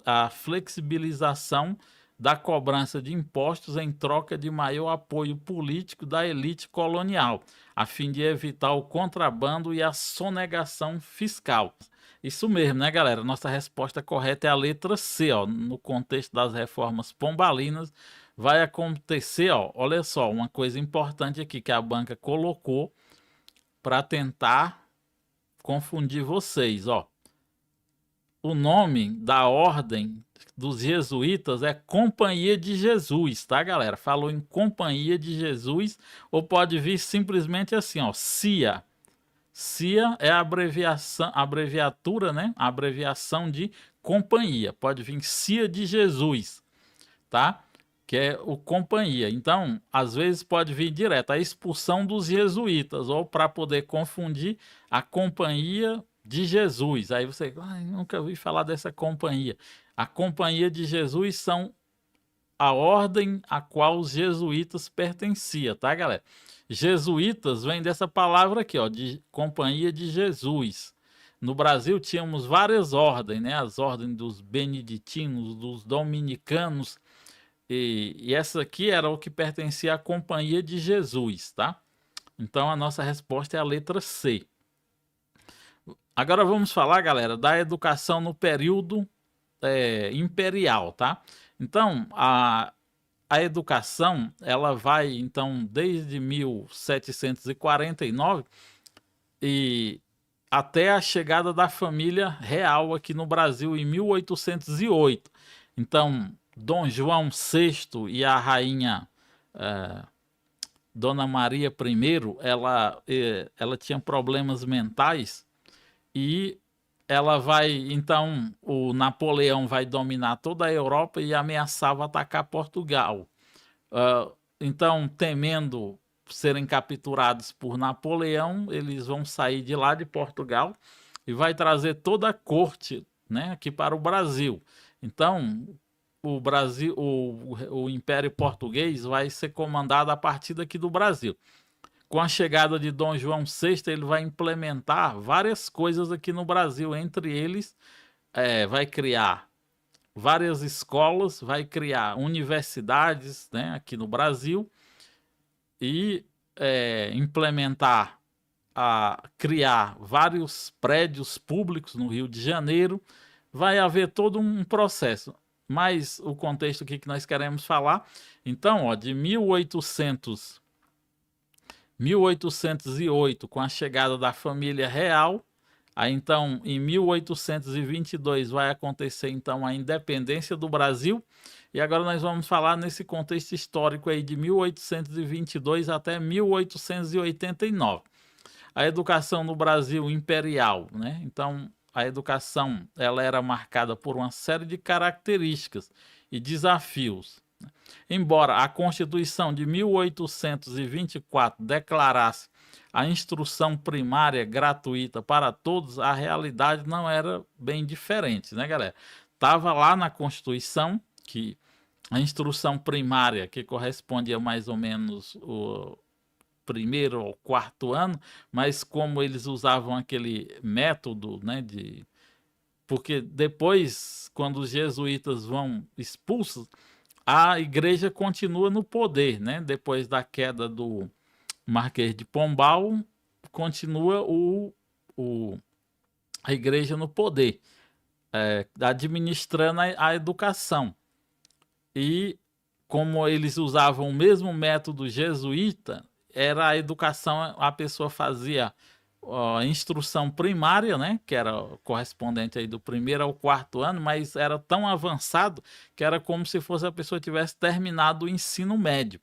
Speaker 1: a flexibilização da cobrança de impostos em troca de maior apoio político da elite colonial, a fim de evitar o contrabando e a sonegação fiscal. Isso mesmo, né, galera? Nossa resposta correta é a letra C, ó. No contexto das reformas pombalinas, vai acontecer, ó, olha só, uma coisa importante aqui que a banca colocou para tentar confundir vocês, ó. O nome da ordem dos jesuítas é Companhia de Jesus, tá, galera? Falou em Companhia de Jesus, ou pode vir simplesmente assim, ó, CIA. CIA é a abreviatura, né? A abreviação de companhia. Pode vir CIA de Jesus, tá? Que é o companhia. Então, às vezes pode vir direto a expulsão dos jesuítas, ou para poder confundir a Companhia de Jesus. Aí você, nunca ouvi falar dessa companhia. A Companhia de Jesus são a ordem a qual os jesuítas pertenciam, tá, galera? Jesuítas vem dessa palavra aqui, ó, de Companhia de Jesus. No Brasil tínhamos várias ordens, né? As ordens dos beneditinos, dos dominicanos, e essa aqui era o que pertencia à Companhia de Jesus, tá? Então a nossa resposta é a letra C. Agora vamos falar, galera, da educação no período imperial, tá? Então, a educação, ela vai, então, desde 1749 e até a chegada da família real aqui no Brasil em 1808. Então, Dom João VI e a rainha Dona Maria I, ela tinha problemas mentais e ela vai, então, o Napoleão vai dominar toda a Europa e ameaçava atacar Portugal. Então, temendo serem capturados por Napoleão, eles vão sair de lá de Portugal e vai trazer toda a corte, né, aqui para o Brasil. Então, o Brasil, o Império Português vai ser comandado a partir daqui do Brasil. Com a chegada de Dom João VI, ele vai implementar várias coisas aqui no Brasil. Entre eles, vai criar várias escolas, vai criar universidades, né, aqui no Brasil e implementar, criar vários prédios públicos no Rio de Janeiro. Vai haver todo um processo. Mas o contexto aqui que nós queremos falar, então, ó, de 1808, com a chegada da família real, aí então em 1822 vai acontecer então a independência do Brasil, e agora nós vamos falar nesse contexto histórico aí de 1822 até 1889. A educação no Brasil imperial, né? Então a educação ela era marcada por uma série de características e desafios. Embora a Constituição de 1824 declarasse a instrução primária gratuita para todos, a realidade não era bem diferente, né, galera? Estava lá na Constituição que a instrução primária, que corresponde a mais ou menos o primeiro ou quarto ano, mas como eles usavam aquele método, né, porque depois, quando os jesuítas vão expulsos, a igreja continua no poder, né? Depois da queda do Marquês de Pombal, continua a igreja no poder, administrando a educação. E como eles usavam o mesmo método jesuíta, era a educação, a pessoa fazia a instrução primária, né, que era correspondente aí do primeiro ao quarto ano, mas era tão avançado que era como se fosse a pessoa tivesse terminado o ensino médio.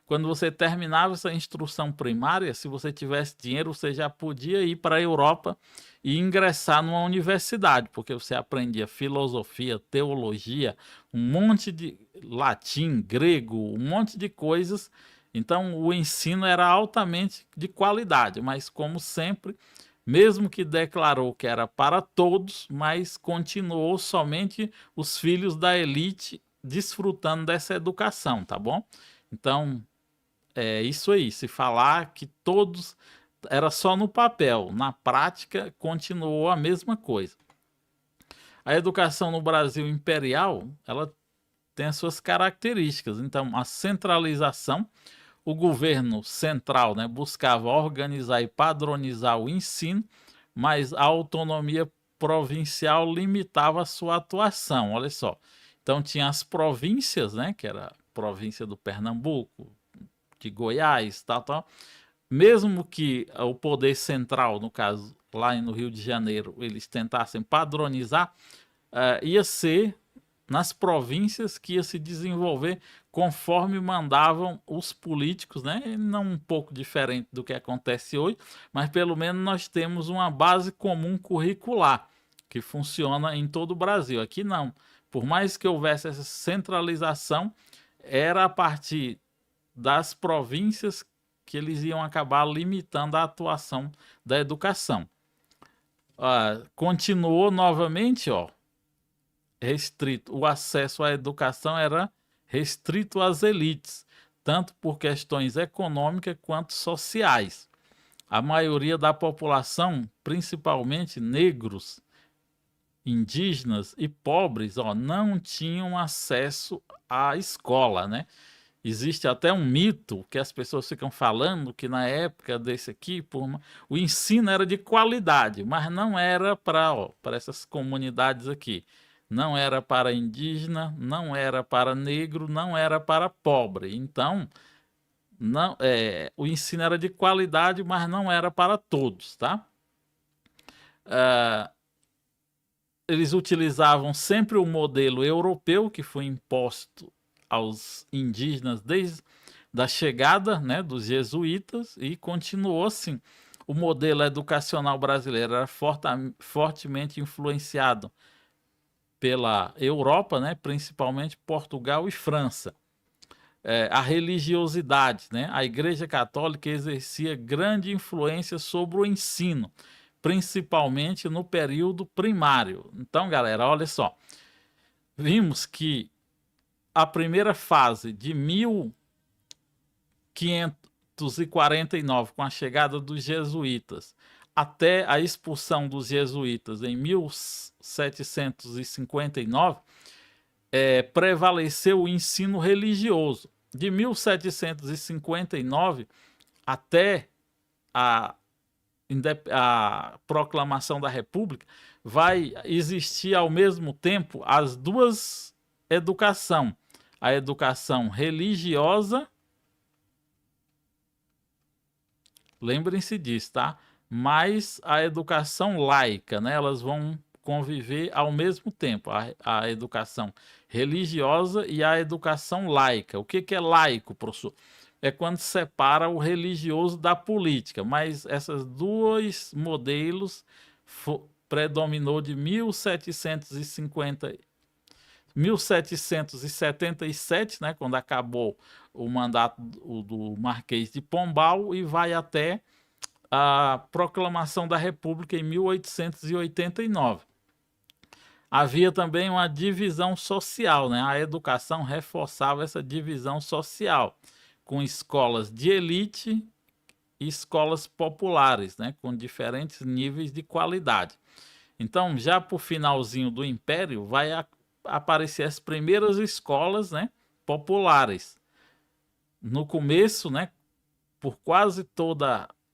Speaker 1: Quando você terminava essa instrução primária, se você tivesse dinheiro, você já podia ir para a Europa e ingressar numa universidade, porque você aprendia filosofia, teologia, um monte de latim, grego, um monte de coisas. Então, o ensino era altamente de qualidade, mas como sempre, mesmo que declarou que era para todos, mas continuou somente os filhos da elite desfrutando dessa educação, tá bom? Então, é isso aí. Se falar que todos era só no papel, na prática continuou a mesma coisa. A educação no Brasil imperial, ela tem as suas características. Então, a centralização, o governo central, né, buscava organizar e padronizar o ensino, mas a autonomia provincial limitava a sua atuação. Olha só. Então tinha as províncias, né, que era a província do Pernambuco, de Goiás, tal. Mesmo que o poder central, no caso lá no Rio de Janeiro, eles tentassem padronizar, ia ser nas províncias que ia se desenvolver conforme mandavam os políticos, né? Não um pouco diferente do que acontece hoje, mas pelo menos nós temos uma base comum curricular que funciona em todo o Brasil. Aqui não. Por mais que houvesse essa centralização, era a partir das províncias que eles iam acabar limitando a atuação da educação. Continuou novamente, ó, restrito. O acesso à educação era restrito às elites, tanto por questões econômicas quanto sociais. A maioria da população, principalmente negros, indígenas e pobres, ó, não tinham acesso à escola, né? Existe até um mito que as pessoas ficam falando que na época desse aqui, o ensino era de qualidade, mas não era para essas comunidades aqui. Não era para indígena, não era para negro, não era para pobre. Então, não, o ensino era de qualidade, mas não era para todos, tá? Eles utilizavam sempre o modelo europeu que foi imposto aos indígenas desde a chegada, né, dos jesuítas, e continuou assim. O modelo educacional brasileiro era fortemente influenciado pela Europa, né, principalmente Portugal e França. A religiosidade, né? A Igreja Católica exercia grande influência sobre o ensino, principalmente no período primário. Então, galera, olha só, vimos que a primeira fase de 1549, com a chegada dos jesuítas, até a expulsão dos jesuítas em 1759, prevaleceu o ensino religioso. De 1759 até a proclamação da República, vai existir ao mesmo tempo as duas educações. A educação religiosa, lembrem-se disso, tá? Mais a educação laica, né? Elas vão conviver ao mesmo tempo, a educação religiosa e a educação laica. O que é laico, professor? É quando separa o religioso da política, mas esses dois modelos predominou de 1777, né, quando acabou o mandato do Marquês de Pombal, e vai até a proclamação da República em 1889. Havia também uma divisão social, né? A educação reforçava essa divisão social, com escolas de elite e escolas populares, né? Com diferentes níveis de qualidade. Então, já para o finalzinho do Império, vai aparecer as primeiras escolas, né, populares. No começo, né, por quase todo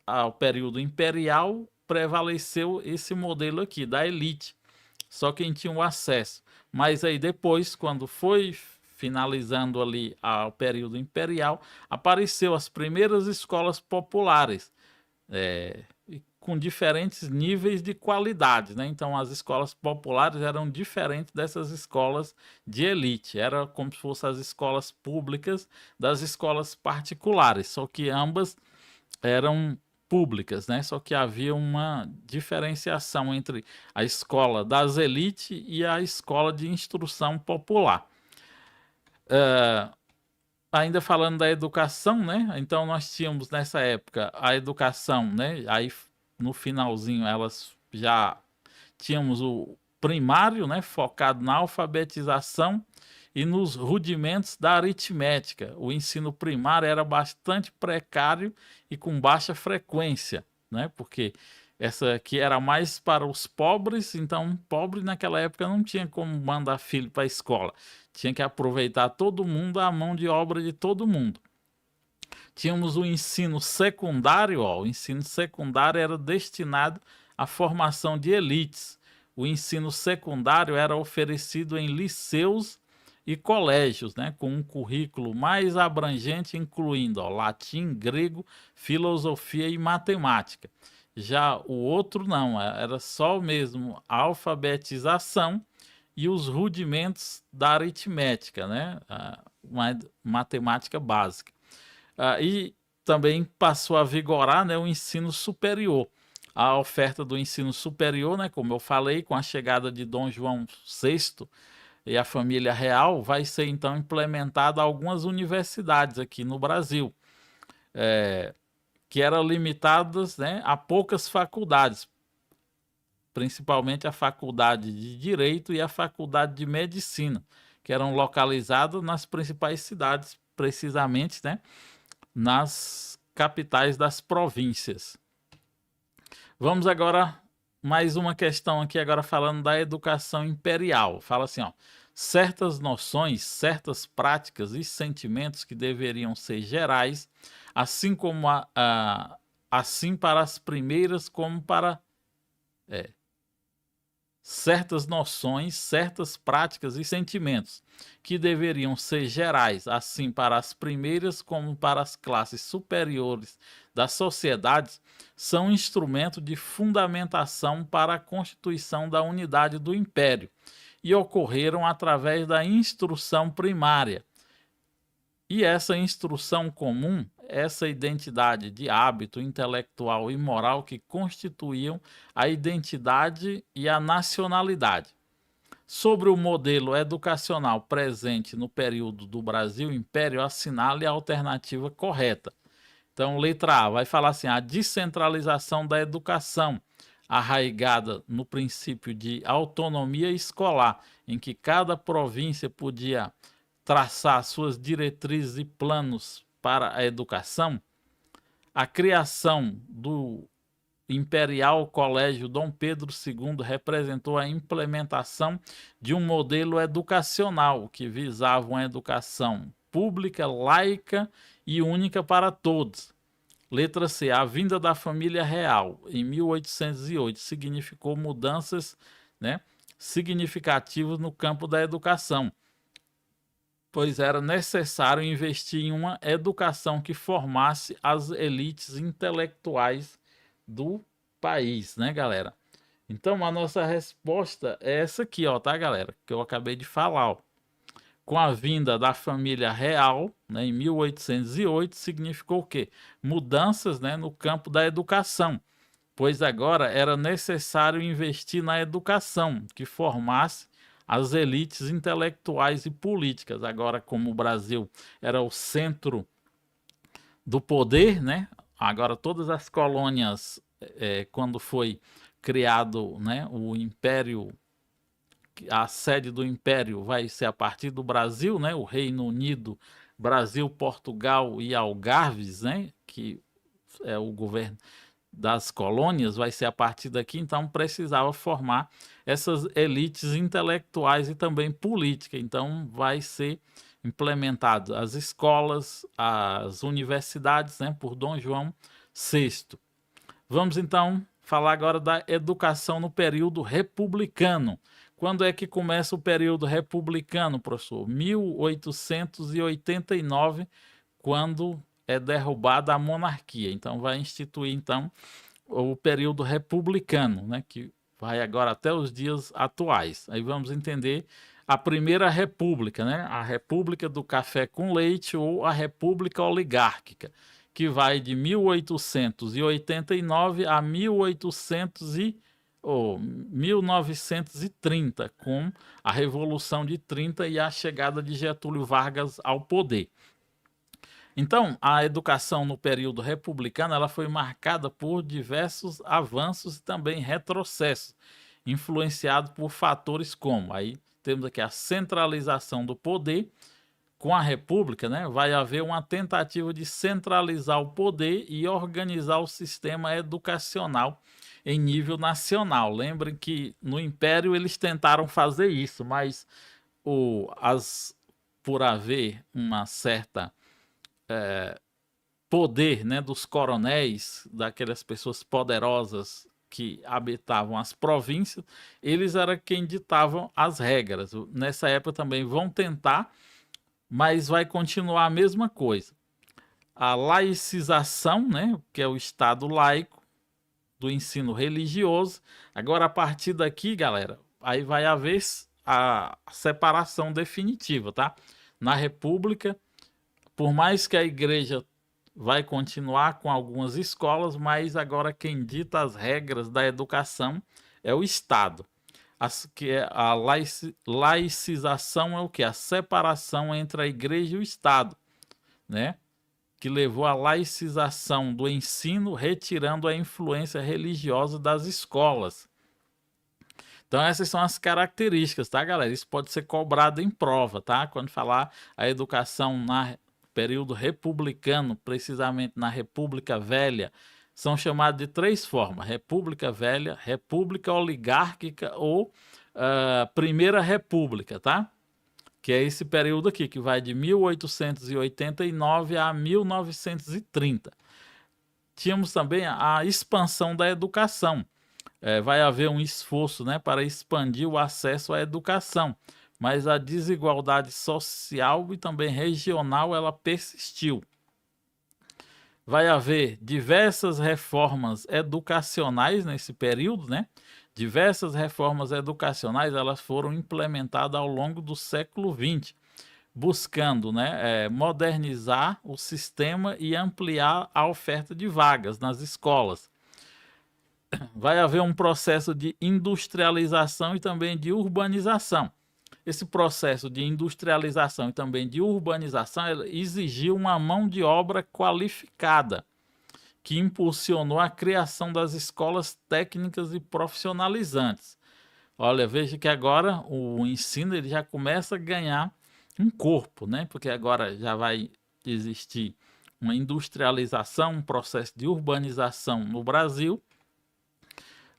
Speaker 1: o período imperial, prevaleceu esse modelo aqui, da elite. Só quem tinha o acesso. Mas aí depois, quando foi finalizando ali o período imperial, apareceu as primeiras escolas populares, com diferentes níveis de qualidade, né? Então as escolas populares eram diferentes dessas escolas de elite. Era como se fossem as escolas públicas das escolas particulares, só que ambas eram públicas, né? Só que havia uma diferenciação entre a escola das elites e a escola de instrução popular. Ainda falando da educação, né? Então nós tínhamos nessa época a educação, né? Aí no finalzinho elas já tínhamos o primário, né? Focado na alfabetização e nos rudimentos da aritmética. O ensino primário era bastante precário e com baixa frequência, né? Porque essa aqui era mais para os pobres, então pobre naquela época não tinha como mandar filho para a escola. Tinha que aproveitar todo mundo, a mão de obra de todo mundo. Tínhamos o ensino secundário, o ensino secundário era destinado à formação de elites. O ensino secundário era oferecido em liceus e colégios, né, com um currículo mais abrangente, incluindo latim, grego, filosofia e matemática. Já o outro não, era só mesmo a alfabetização e os rudimentos da aritmética, né, uma matemática básica. E também passou a vigorar, né, o ensino superior. A oferta do ensino superior, né, como eu falei, com a chegada de Dom João VI e a família real, vai ser então implementada algumas universidades aqui no Brasil, que eram limitadas, né, a poucas faculdades, principalmente a faculdade de Direito e a faculdade de Medicina, que eram localizadas nas principais cidades, precisamente, né, nas capitais das províncias. Vamos agora mais uma questão aqui agora falando da educação imperial. Fala assim, ó: certas noções, certas práticas e sentimentos que deveriam ser gerais, assim como assim para as primeiras como para certas noções, certas práticas e sentimentos que deveriam ser gerais, assim para as primeiras como para as classes superiores das sociedades, são instrumento de fundamentação para a constituição da unidade do império e ocorreram através da instrução primária. E essa instrução comum, essa identidade de hábito intelectual e moral que constituíam a identidade e a nacionalidade. Sobre o modelo educacional presente no período do Brasil Império, assinale a alternativa correta. Então, letra A vai falar assim: a descentralização da educação, arraigada no princípio de autonomia escolar, em que cada província podia traçar suas diretrizes e planos para a educação, a criação do Imperial Colégio Dom Pedro II representou a implementação de um modelo educacional que visava uma educação pública, laica e única para todos. Letra C. A vinda da família real em 1808 significou mudanças, significativas no campo da educação, pois era necessário investir em uma educação que formasse as elites intelectuais do país, né, galera? Então, a nossa resposta é essa aqui, ó, tá, galera? Que eu acabei de falar, ó. Com a vinda da família real, né, em 1808, significou o quê? Mudanças, né, no campo da educação, pois agora era necessário investir na educação que formasse as elites intelectuais e políticas. Agora, como o Brasil era o centro do poder, né? Agora todas as colônias, quando foi criado, né, o Império, a sede do Império vai ser a partir do Brasil, né? O Reino Unido, Brasil, Portugal e Algarves, né? Que é o governo das colônias, vai ser a partir daqui, então precisava formar essas elites intelectuais e também política. Então vai ser implementado as escolas, as universidades, né, por Dom João VI. Vamos então falar agora da educação no período republicano. Quando é que começa o período republicano, professor? 1889, quando é derrubada a monarquia. Então vai instituir então o período republicano, né, que vai agora até os dias atuais. Aí vamos entender a primeira república, né, a República do Café com Leite ou a República Oligárquica, que vai de 1889 a 1930, com a Revolução de 30 e a chegada de Getúlio Vargas ao poder. Então, a educação no período republicano ela foi marcada por diversos avanços e também retrocessos, influenciado por fatores como, aí temos aqui a centralização do poder. Com a República, né, vai haver uma tentativa de centralizar o poder e organizar o sistema educacional em nível nacional. Lembrem que no Império eles tentaram fazer isso, mas por haver uma certa poder, né, dos coronéis, daquelas pessoas poderosas que habitavam as províncias, eles eram quem ditavam as regras. Nessa época também vão tentar, mas vai continuar a mesma coisa. A laicização, né, que é o Estado laico do ensino religioso. Agora, a partir daqui, galera, aí vai haver a separação definitiva, tá? Na República, por mais que a igreja vai continuar com algumas escolas, mas agora quem dita as regras da educação é o Estado. A laicização é o que? A separação entre a igreja e o Estado, né? Que levou à laicização do ensino, retirando a influência religiosa das escolas. Então essas são as características, tá, galera? Isso pode ser cobrado em prova, tá? Quando falar a educação na período republicano, precisamente na República Velha, são chamados de três formas: República Velha, República Oligárquica ou Primeira República, tá? que é esse período aqui, que vai de 1889 a 1930. Tínhamos também a expansão da educação. Vai haver um esforço, né, para expandir o acesso à educação, mas a desigualdade social e também regional ela persistiu. Vai haver diversas reformas educacionais nesse período, né? Diversas reformas educacionais elas foram implementadas ao longo do século XX, buscando, né, modernizar o sistema e ampliar a oferta de vagas nas escolas. Vai haver um processo de industrialização e também de urbanização. Esse processo de industrialização e também de urbanização exigiu uma mão de obra qualificada, que impulsionou a criação das escolas técnicas e profissionalizantes. Olha, veja que agora o ensino ele já começa a ganhar um corpo, né? Porque agora já vai existir uma industrialização, um processo de urbanização no Brasil,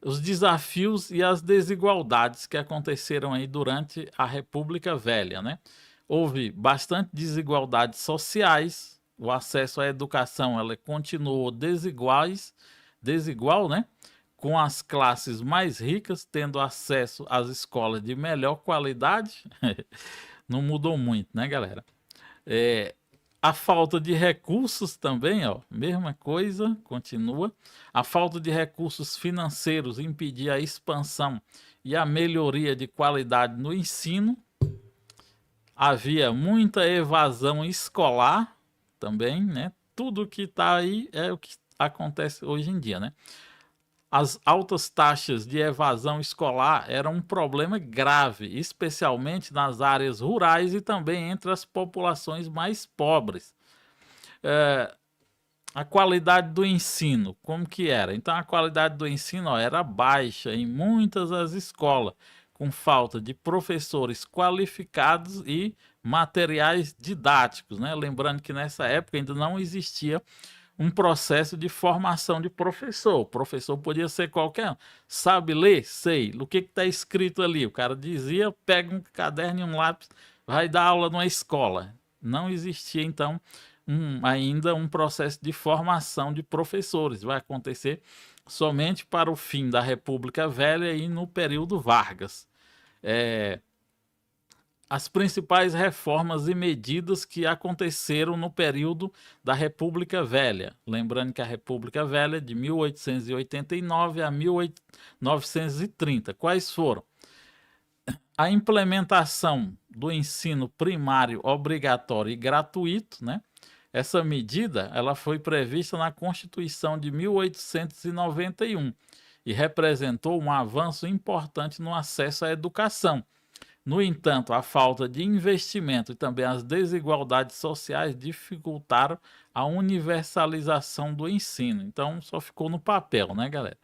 Speaker 1: os desafios e as desigualdades que aconteceram aí durante a República Velha, né? Houve bastante desigualdades sociais, o acesso à educação ela continuou desigual, né? Com as classes mais ricas tendo acesso às escolas de melhor qualidade, não mudou muito, né, galera? A falta de recursos também, ó, mesma coisa, continua. A falta de recursos financeiros impedia a expansão e a melhoria de qualidade no ensino. Havia muita evasão escolar também, né? Tudo que está aí é o que acontece hoje em dia, né? As altas taxas de evasão escolar eram um problema grave, especialmente nas áreas rurais e também entre as populações mais pobres. A qualidade do ensino, como que era? Então, a qualidade do ensino era baixa em muitas das escolas, com falta de professores qualificados e materiais didáticos, né? Lembrando que nessa época ainda não existia um processo de formação de professor. O professor podia ser qualquer um. Sabe ler? Sei. O que está escrito ali? O cara dizia, pega um caderno e um lápis, vai dar aula numa escola. Não existia, então, ainda um processo de formação de professores. Vai acontecer somente para o fim da República Velha e no período Vargas. As principais reformas e medidas que aconteceram no período da República Velha. Lembrando que a República Velha é de 1889 a 1930. Quais foram? A implementação do ensino primário obrigatório e gratuito, né? Essa medida ela foi prevista na Constituição de 1891 e representou um avanço importante no acesso à educação. No entanto, a falta de investimento e também as desigualdades sociais dificultaram a universalização do ensino. Então, só ficou no papel, né, galera?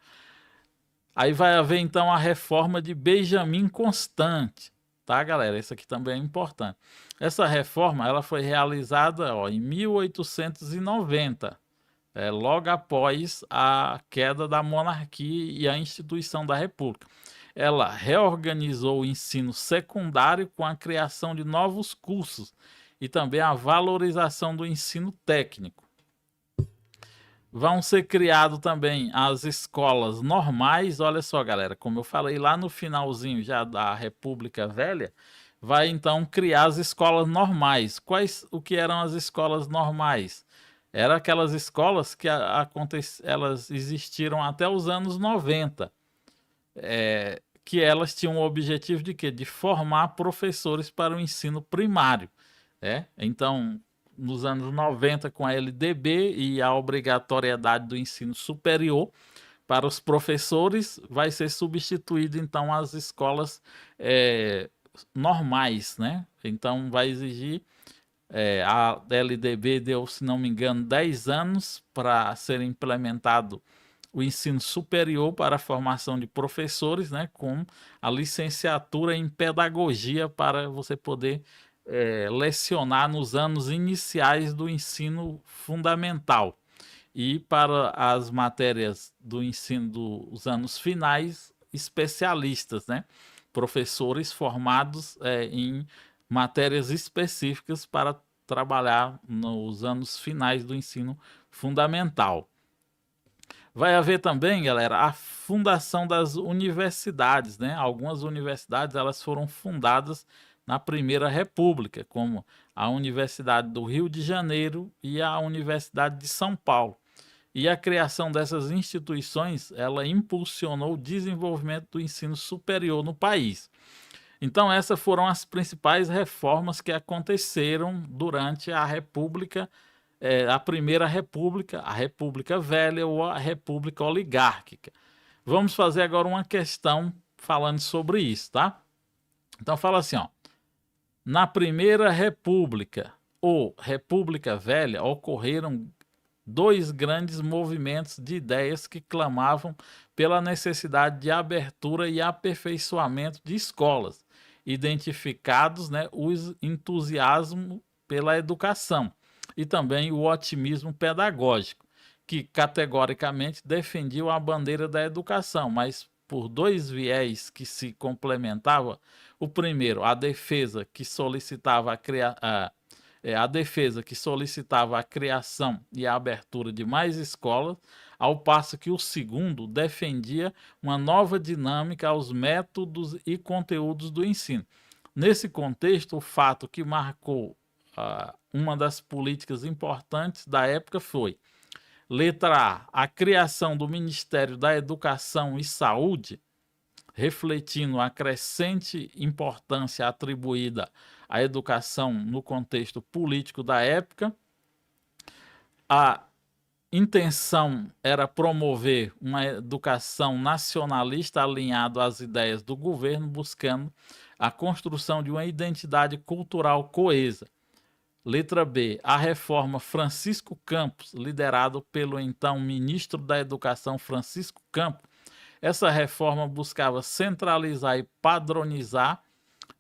Speaker 1: Aí vai haver, então, a reforma de Benjamin Constant, tá, galera? Isso aqui também é importante. Essa reforma ela foi realizada em 1890, logo após a queda da monarquia e a instituição da República. Ela reorganizou o ensino secundário com a criação de novos cursos e também a valorização do ensino técnico. Vão ser criadas também as escolas normais. Olha só, galera, como eu falei lá no finalzinho já da República Velha, vai então criar as escolas normais. O que eram as escolas normais? Eram aquelas escolas que elas existiram até os anos 90. Que elas tinham o objetivo de quê? De formar professores para o ensino primário. Então, nos anos 90, com a LDB e a obrigatoriedade do ensino superior para os professores, vai ser substituído, então, as escolas normais, né? Então, vai exigir... a LDB deu, se não me engano, 10 anos para ser implementado o ensino superior para a formação de professores, né, com a licenciatura em pedagogia para você poder lecionar nos anos iniciais do ensino fundamental. E para as matérias do ensino dos anos finais, especialistas, né, professores formados em matérias específicas para trabalhar nos anos finais do ensino fundamental. Vai haver também, galera, a fundação das universidades, né? Algumas universidades elas foram fundadas na Primeira República, como a Universidade do Rio de Janeiro e a Universidade de São Paulo. E a criação dessas instituições, ela impulsionou o desenvolvimento do ensino superior no país. Então, essas foram as principais reformas que aconteceram durante a República, a Primeira República, a República Velha ou a República Oligárquica. Vamos fazer agora uma questão falando sobre isso, tá? Então, fala assim, ó. Na Primeira República ou República Velha ocorreram dois grandes movimentos de ideias que clamavam pela necessidade de abertura e aperfeiçoamento de escolas, identificados, né, o entusiasmo pela educação e também o otimismo pedagógico, que categoricamente defendiam a bandeira da educação, mas por dois viés que se complementavam. O primeiro, a defesa que solicitava a defesa que solicitava a criação e a abertura de mais escolas, ao passo que o segundo defendia uma nova dinâmica aos métodos e conteúdos do ensino. Nesse contexto, o fato que marcou uma das políticas importantes da época foi: letra A, a criação do Ministério da Educação e Saúde, refletindo a crescente importância atribuída à educação no contexto político da época. A intenção era promover uma educação nacionalista alinhada às ideias do governo, buscando a construção de uma identidade cultural coesa. Letra B, a reforma Francisco Campos, liderado pelo então ministro da Educação Francisco Campos. Essa reforma buscava centralizar e padronizar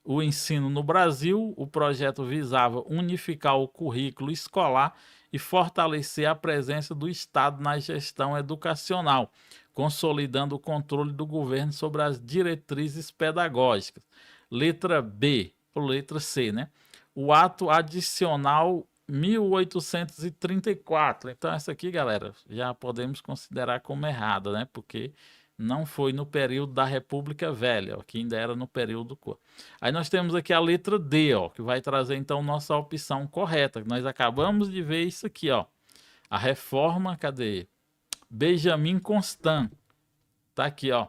Speaker 1: o ensino no Brasil. O projeto visava unificar o currículo escolar e fortalecer a presença do Estado na gestão educacional, consolidando o controle do governo sobre as diretrizes pedagógicas. Letra B, ou letra C, né? O ato adicional 1834. Então, essa aqui, galera, já podemos considerar como errada, né? Porque não foi no período da República Velha, ó, que ainda era no período... Aí nós temos aqui a letra D, ó, que vai trazer, então, nossa opção correta. Nós acabamos de ver isso aqui, ó. A reforma, cadê? Benjamin Constant. Tá aqui, ó.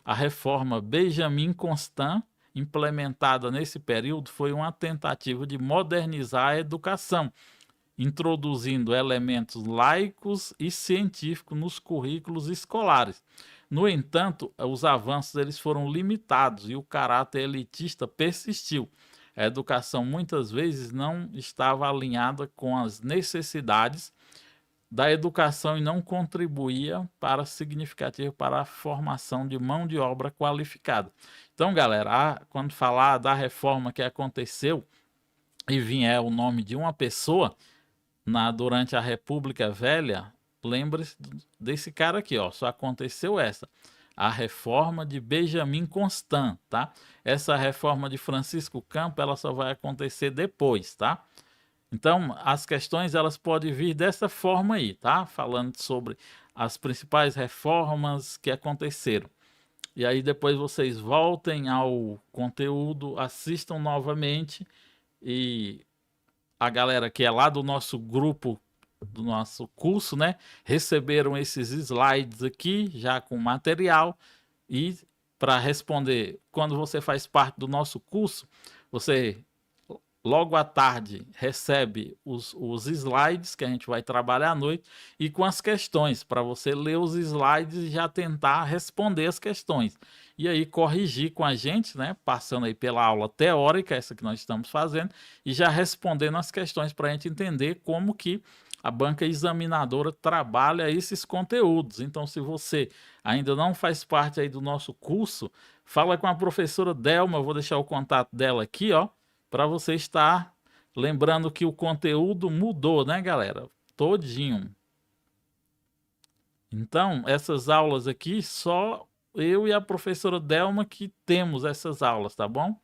Speaker 1: A reforma Benjamin Constant, implementada nesse período, foi uma tentativa de modernizar a educação, introduzindo elementos laicos e científicos nos currículos escolares. No entanto, os avanços eles foram limitados e o caráter elitista persistiu. A educação muitas vezes não estava alinhada com as necessidades da educação e não contribuía significativo para a formação de mão de obra qualificada. Então, galera, quando falar da reforma que aconteceu e vier o nome de uma pessoa durante a República Velha, lembre-se desse cara aqui, ó. Só aconteceu essa. A reforma de Benjamin Constant, tá? Essa reforma de Francisco Campos, ela só vai acontecer depois, tá? Então, as questões elas podem vir dessa forma aí, tá? Falando sobre as principais reformas que aconteceram. E aí depois vocês voltem ao conteúdo, assistam novamente e a galera que é lá do nosso grupo, do nosso curso, né? Receberam esses slides aqui já com material e para responder, quando você faz parte do nosso curso, você logo à tarde recebe os slides que a gente vai trabalhar à noite e com as questões, para você ler os slides e já tentar responder as questões. E aí corrigir com a gente, né? Passando aí pela aula teórica, essa que nós estamos fazendo, e já respondendo as questões para a gente entender como que a banca examinadora trabalha esses conteúdos. Então, se você ainda não faz parte aí do nosso curso, fala com a professora Delma, eu vou deixar o contato dela aqui, ó, para você estar lembrando que o conteúdo mudou, né, galera? Todinho. Então, essas aulas aqui, só eu e a professora Delma que temos essas aulas, tá bom?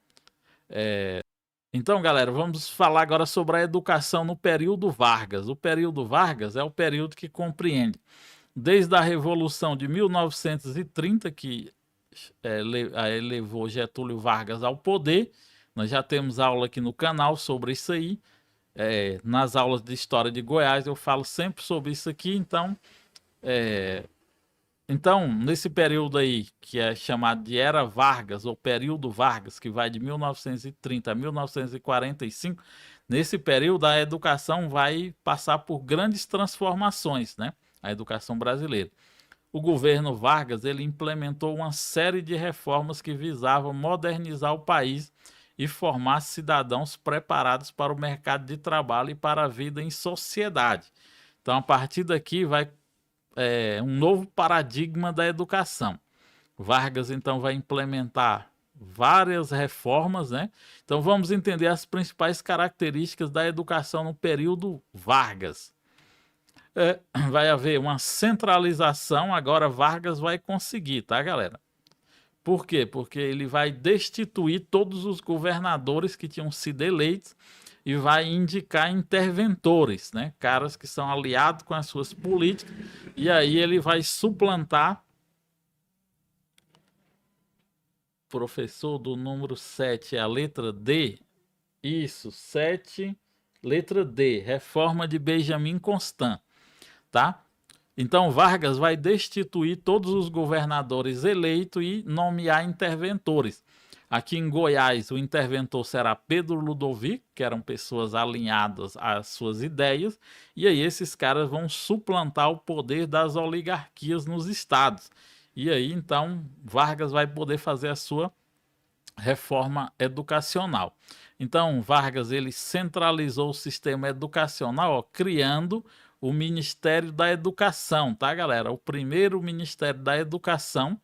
Speaker 1: Então, galera, vamos falar agora sobre a educação no período Vargas. O período Vargas é o período que compreende desde a Revolução de 1930, que elevou Getúlio Vargas ao poder. Nós já temos aula aqui no canal sobre isso aí. Nas aulas de História de Goiás eu falo sempre sobre isso aqui. Então, nesse período aí, que é chamado de Era Vargas, ou período Vargas, que vai de 1930 a 1945, nesse período a educação vai passar por grandes transformações, né? A educação brasileira. O governo Vargas, ele implementou uma série de reformas que visavam modernizar o país e formar cidadãos preparados para o mercado de trabalho e para a vida em sociedade. Então, a partir daqui vai um novo paradigma da educação. Vargas, então, vai implementar várias reformas, né? Então, vamos entender as principais características da educação no período Vargas. Vai haver uma centralização, agora Vargas vai conseguir, tá, galera? Por quê? Porque ele vai destituir todos os governadores que tinham sido eleitos e vai indicar interventores, né? Caras que são aliados com as suas políticas, e aí ele vai suplantar. Professor, do número 7, a letra D. Isso, 7, letra D, reforma de Benjamin Constant, tá? Então Vargas vai destituir todos os governadores eleitos e nomear interventores. Aqui em Goiás, o interventor será Pedro Ludovico, que eram pessoas alinhadas às suas ideias, e aí esses caras vão suplantar o poder das oligarquias nos estados. E aí, então, Vargas vai poder fazer a sua reforma educacional. Então, Vargas, ele centralizou o sistema educacional, ó, criando o Ministério da Educação, tá, galera? O primeiro Ministério da Educação,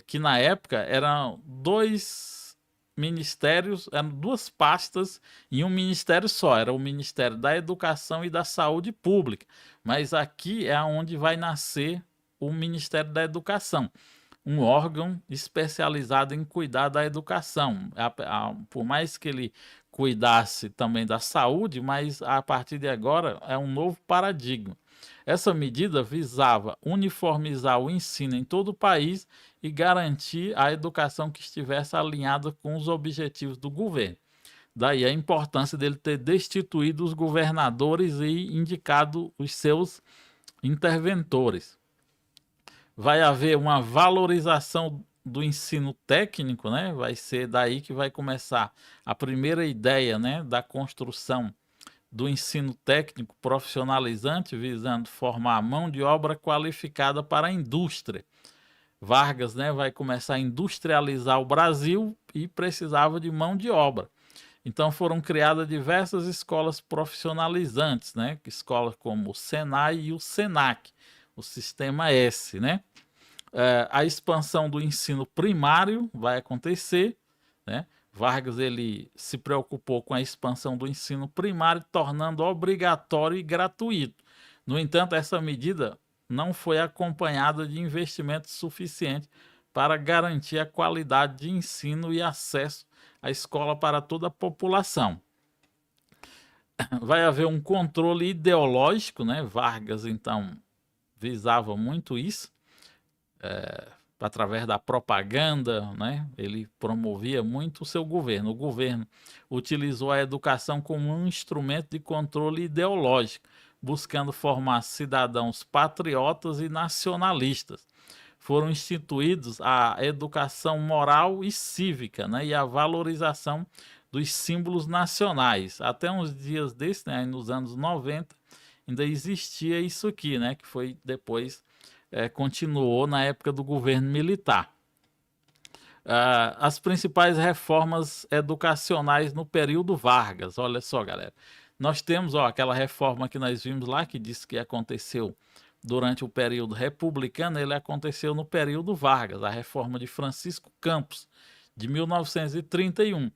Speaker 1: que na época eram dois ministérios, eram duas pastas em um ministério só, era o Ministério da Educação e da Saúde Pública. Mas aqui é onde vai nascer o Ministério da Educação, um órgão especializado em cuidar da educação. Por mais que ele cuidasse também da saúde, mas a partir de agora é um novo paradigma. Essa medida visava uniformizar o ensino em todo o país e garantir a educação que estivesse alinhada com os objetivos do governo. Daí a importância dele ter destituído os governadores e indicado os seus interventores. Vai haver uma valorização do ensino técnico, né? Vai ser daí que vai começar a primeira ideia, né, da construção do ensino técnico profissionalizante, visando formar mão de obra qualificada para a indústria. Vargas, né, vai começar a industrializar o Brasil e precisava de mão de obra. Então foram criadas diversas escolas profissionalizantes, né? Escolas como o Senai e o Senac, o Sistema S, né? A expansão do ensino primário vai acontecer, né? Vargas, ele se preocupou com a expansão do ensino primário, tornando obrigatório e gratuito. No entanto, essa medida não foi acompanhada de investimento suficiente para garantir a qualidade de ensino e acesso à escola para toda a população. Vai haver um controle ideológico, né? Vargas, então, visava muito isso, através da propaganda, né? Ele promovia muito o seu governo. O governo utilizou a educação como um instrumento de controle ideológico, buscando formar cidadãos patriotas e nacionalistas. Foram instituídos a educação moral e cívica, né? E a valorização dos símbolos nacionais. Até uns dias desses, né? Nos anos 90, ainda existia isso aqui, né? Que foi depois continuou na época do governo militar. As principais reformas educacionais no período Vargas. Olha só, galera. Nós temos aquela reforma que nós vimos lá, que disse que aconteceu durante o período republicano, ele aconteceu no período Vargas, a reforma de Francisco Campos, de 1931.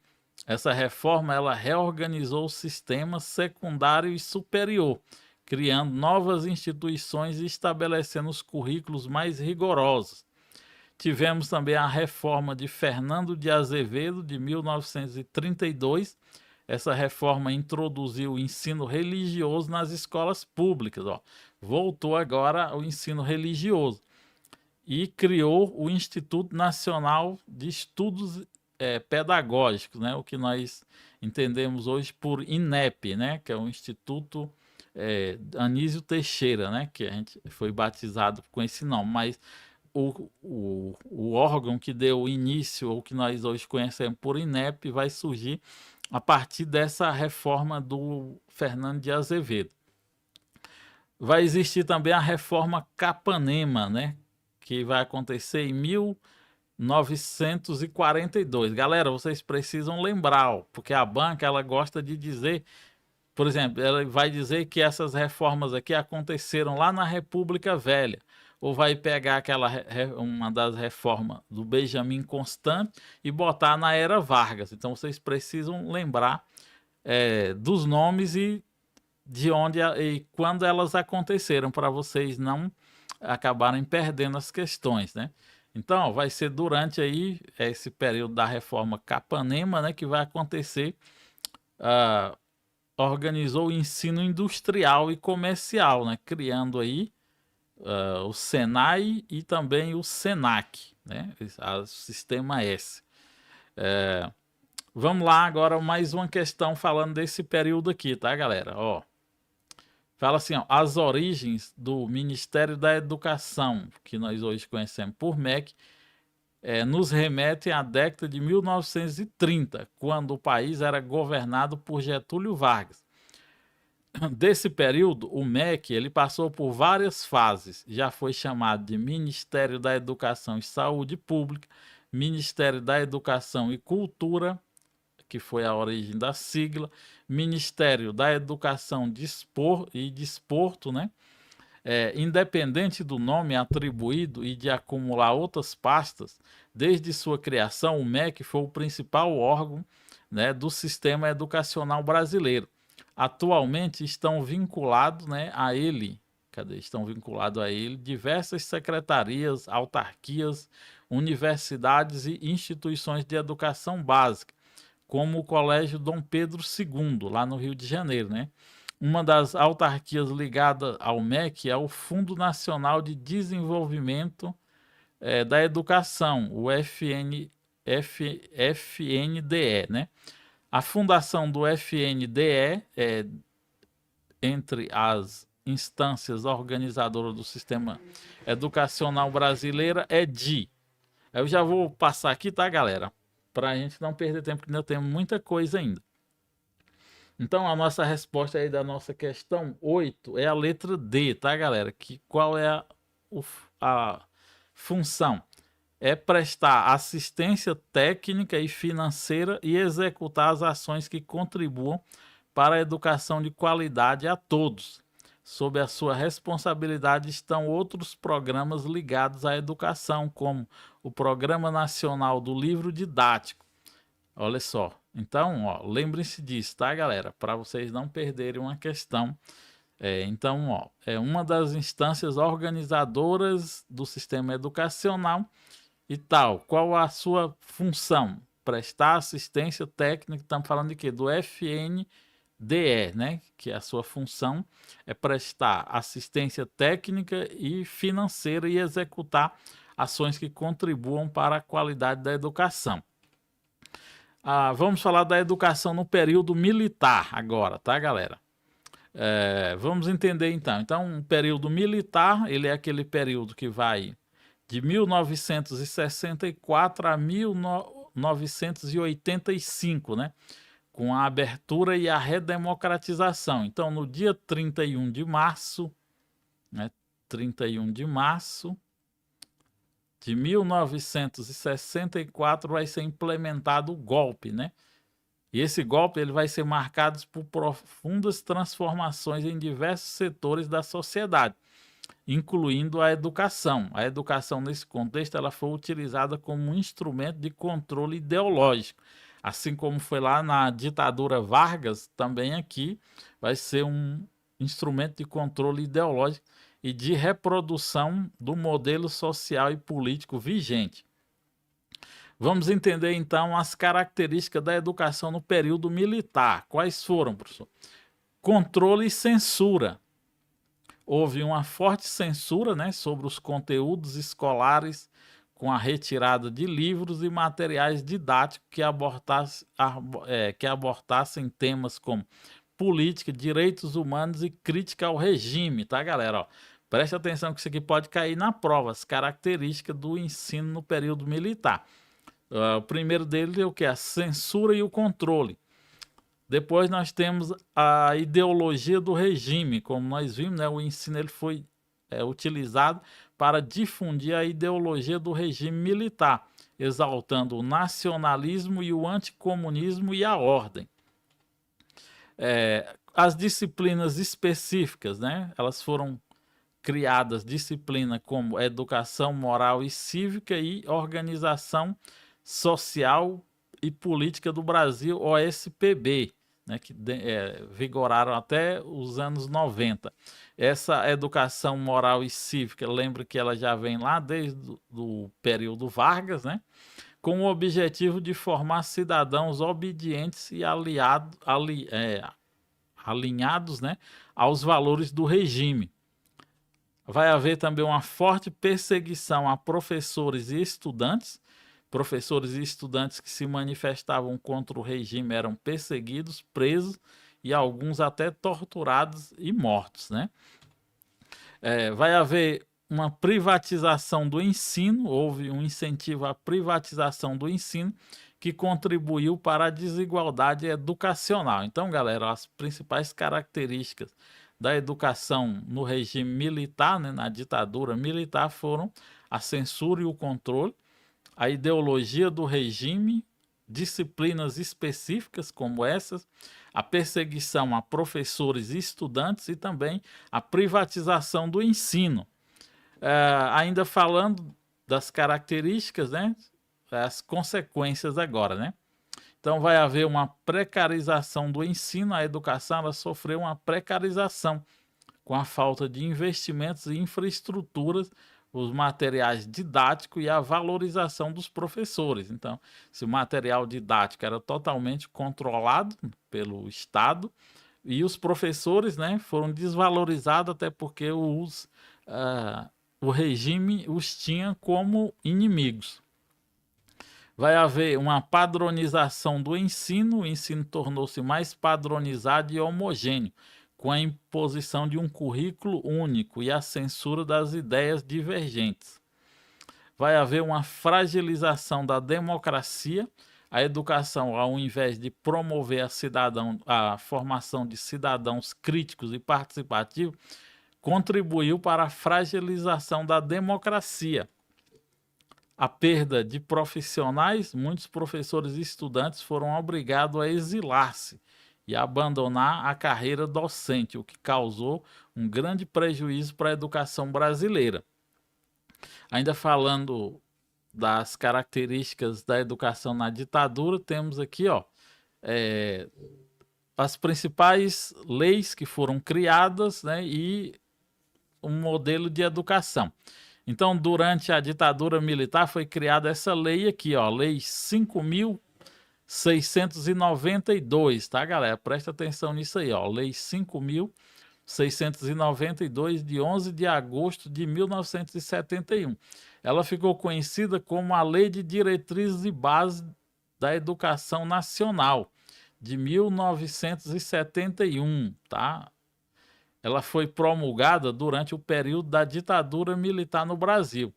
Speaker 1: Essa reforma, ela reorganizou o sistema secundário e superior, criando novas instituições e estabelecendo os currículos mais rigorosos. Tivemos também a reforma de Fernando de Azevedo, de 1932. Essa reforma introduziu o ensino religioso nas escolas públicas. Ó. Voltou agora o ensino religioso. E criou o Instituto Nacional de Estudos Pedagógicos, né? O que nós entendemos hoje por INEP, né? Que é o Instituto Anísio Teixeira, né? Que a gente foi batizado com esse nome, mas o órgão que deu início, ou que nós hoje conhecemos por INEP, vai surgir a partir dessa reforma do Fernando de Azevedo. Vai existir também a reforma Capanema, né? Que vai acontecer em 1942. Galera, vocês precisam lembrar, ó, porque a banca ela gosta de dizer, por exemplo, ela vai dizer que essas reformas aqui aconteceram lá na República Velha, ou vai pegar uma das reformas do Benjamin Constant e botar na Era Vargas. Então vocês precisam lembrar dos nomes e de onde e quando elas aconteceram, para vocês não acabarem perdendo as questões, né? Então, vai ser durante aí esse período da reforma Capanema, né, que vai acontecer. Organizou o ensino industrial e comercial, né, criando aí o Senai e também o Senac, né, o Sistema S. Vamos lá agora mais uma questão falando desse período aqui, tá, galera? Ó, fala assim, ó, as origens do Ministério da Educação, que nós hoje conhecemos por MEC, nos remetem à década de 1930, quando o país era governado por Getúlio Vargas. Desse período, o MEC ele passou por várias fases. Já foi chamado de Ministério da Educação e Saúde Pública, Ministério da Educação e Cultura, que foi a origem da sigla, Ministério da Educação e Desporto, né? Independente do nome atribuído e de acumular outras pastas, desde sua criação, o MEC foi o principal órgão, né, do sistema educacional brasileiro. Atualmente estão vinculados, né, a ele, estão vinculados a ele diversas secretarias, autarquias, universidades e instituições de educação básica, como o Colégio Dom Pedro II, lá no Rio de Janeiro, né? Uma das autarquias ligadas ao MEC é o Fundo Nacional de Desenvolvimento da Educação, o FNDE, né? A fundação do FNDE, entre as instâncias organizadoras do sistema educacional brasileiro, é de... Eu já vou passar aqui, tá, galera? Para a gente não perder tempo, porque ainda tem muita coisa ainda. Então, a nossa resposta aí da nossa questão 8 é a letra D, tá, galera? Qual é a função? É prestar assistência técnica e financeira e executar as ações que contribuam para a educação de qualidade a todos. Sob a sua responsabilidade estão outros programas ligados à educação, como o Programa Nacional do Livro Didático. Olha só. Então, ó, lembrem-se disso, tá, galera? Para vocês não perderem uma questão. Então, ó, é uma das instâncias organizadoras do sistema educacional e tal. Qual a sua função? Prestar assistência técnica. Estamos falando de quê? Do FNDE, né? Que a sua função é prestar assistência técnica e financeira e executar ações que contribuam para a qualidade da educação. Vamos falar da educação no período militar agora, tá, galera? Vamos entender então. Então, o período militar, ele é aquele período que vai de 1964 a 1985, né? Com a abertura e a redemocratização. Então, no dia 31 de março, né? 31 de março de 1964 vai ser implementado o golpe, né? E esse golpe ele vai ser marcado por profundas transformações em diversos setores da sociedade, incluindo a educação. A educação, nesse contexto, ela foi utilizada como um instrumento de controle ideológico. Assim como foi lá na ditadura Vargas, também aqui vai ser um instrumento de controle ideológico e de reprodução do modelo social e político vigente. Vamos entender então as características da educação no período militar. Quais foram, professor? Controle e censura. Houve uma forte censura, né, sobre os conteúdos escolares, com a retirada de livros e materiais didáticos que abordassem temas como política, direitos humanos e crítica ao regime, tá, galera? Ó, preste atenção que isso aqui pode cair na prova, as características do ensino no período militar. O primeiro deles é o que? A censura e o controle. Depois nós temos a ideologia do regime, como nós vimos, né, o ensino ele foi utilizado para difundir a ideologia do regime militar, exaltando o nacionalismo e o anticomunismo e a ordem. As disciplinas específicas, né, elas foram criadas disciplina como educação moral e cívica e organização social e política do Brasil, OSPB, né, que vigoraram até os anos 90. Essa educação moral e cívica, lembra que ela já vem lá desde o período Vargas, né, com o objetivo de formar cidadãos obedientes e alinhados, né, aos valores do regime. Vai haver também uma forte perseguição a professores e estudantes. Professores e estudantes que se manifestavam contra o regime eram perseguidos, presos e alguns até torturados e mortos, né? Vai haver uma privatização do ensino, houve um incentivo à privatização do ensino que contribuiu para a desigualdade educacional. Então, galera, as principais características da educação no regime militar, né, na ditadura militar, foram a censura e o controle, a ideologia do regime, disciplinas específicas como essas, a perseguição a professores e estudantes e também a privatização do ensino. Ainda falando das características, né, as consequências agora, né? Então vai haver uma precarização do ensino, a educação ela sofreu uma precarização com a falta de investimentos e infraestruturas, os materiais didáticos e a valorização dos professores. Então, se o material didático era totalmente controlado pelo Estado e os professores, né, foram desvalorizados até porque o regime os tinha como inimigos. Vai haver uma padronização do ensino, o ensino tornou-se mais padronizado e homogêneo, com a imposição de um currículo único e a censura das ideias divergentes. Vai haver uma fragilização da democracia, a educação, ao invés de promover a formação de cidadãos críticos e participativos, contribuiu para a fragilização da democracia. A perda de profissionais, muitos professores e estudantes foram obrigados a exilar-se e abandonar a carreira docente, o que causou um grande prejuízo para a educação brasileira. Ainda falando das características da educação na ditadura, temos aqui as principais leis que foram criadas, né, e um modelo de educação. Então, durante a ditadura militar foi criada essa lei aqui, ó, Lei 5.692, tá, galera? Presta atenção nisso aí, ó, Lei 5.692 de 11 de agosto de 1971. Ela ficou conhecida como a Lei de Diretrizes e Bases da Educação Nacional de 1971, tá? Ela foi promulgada durante o período da ditadura militar no Brasil.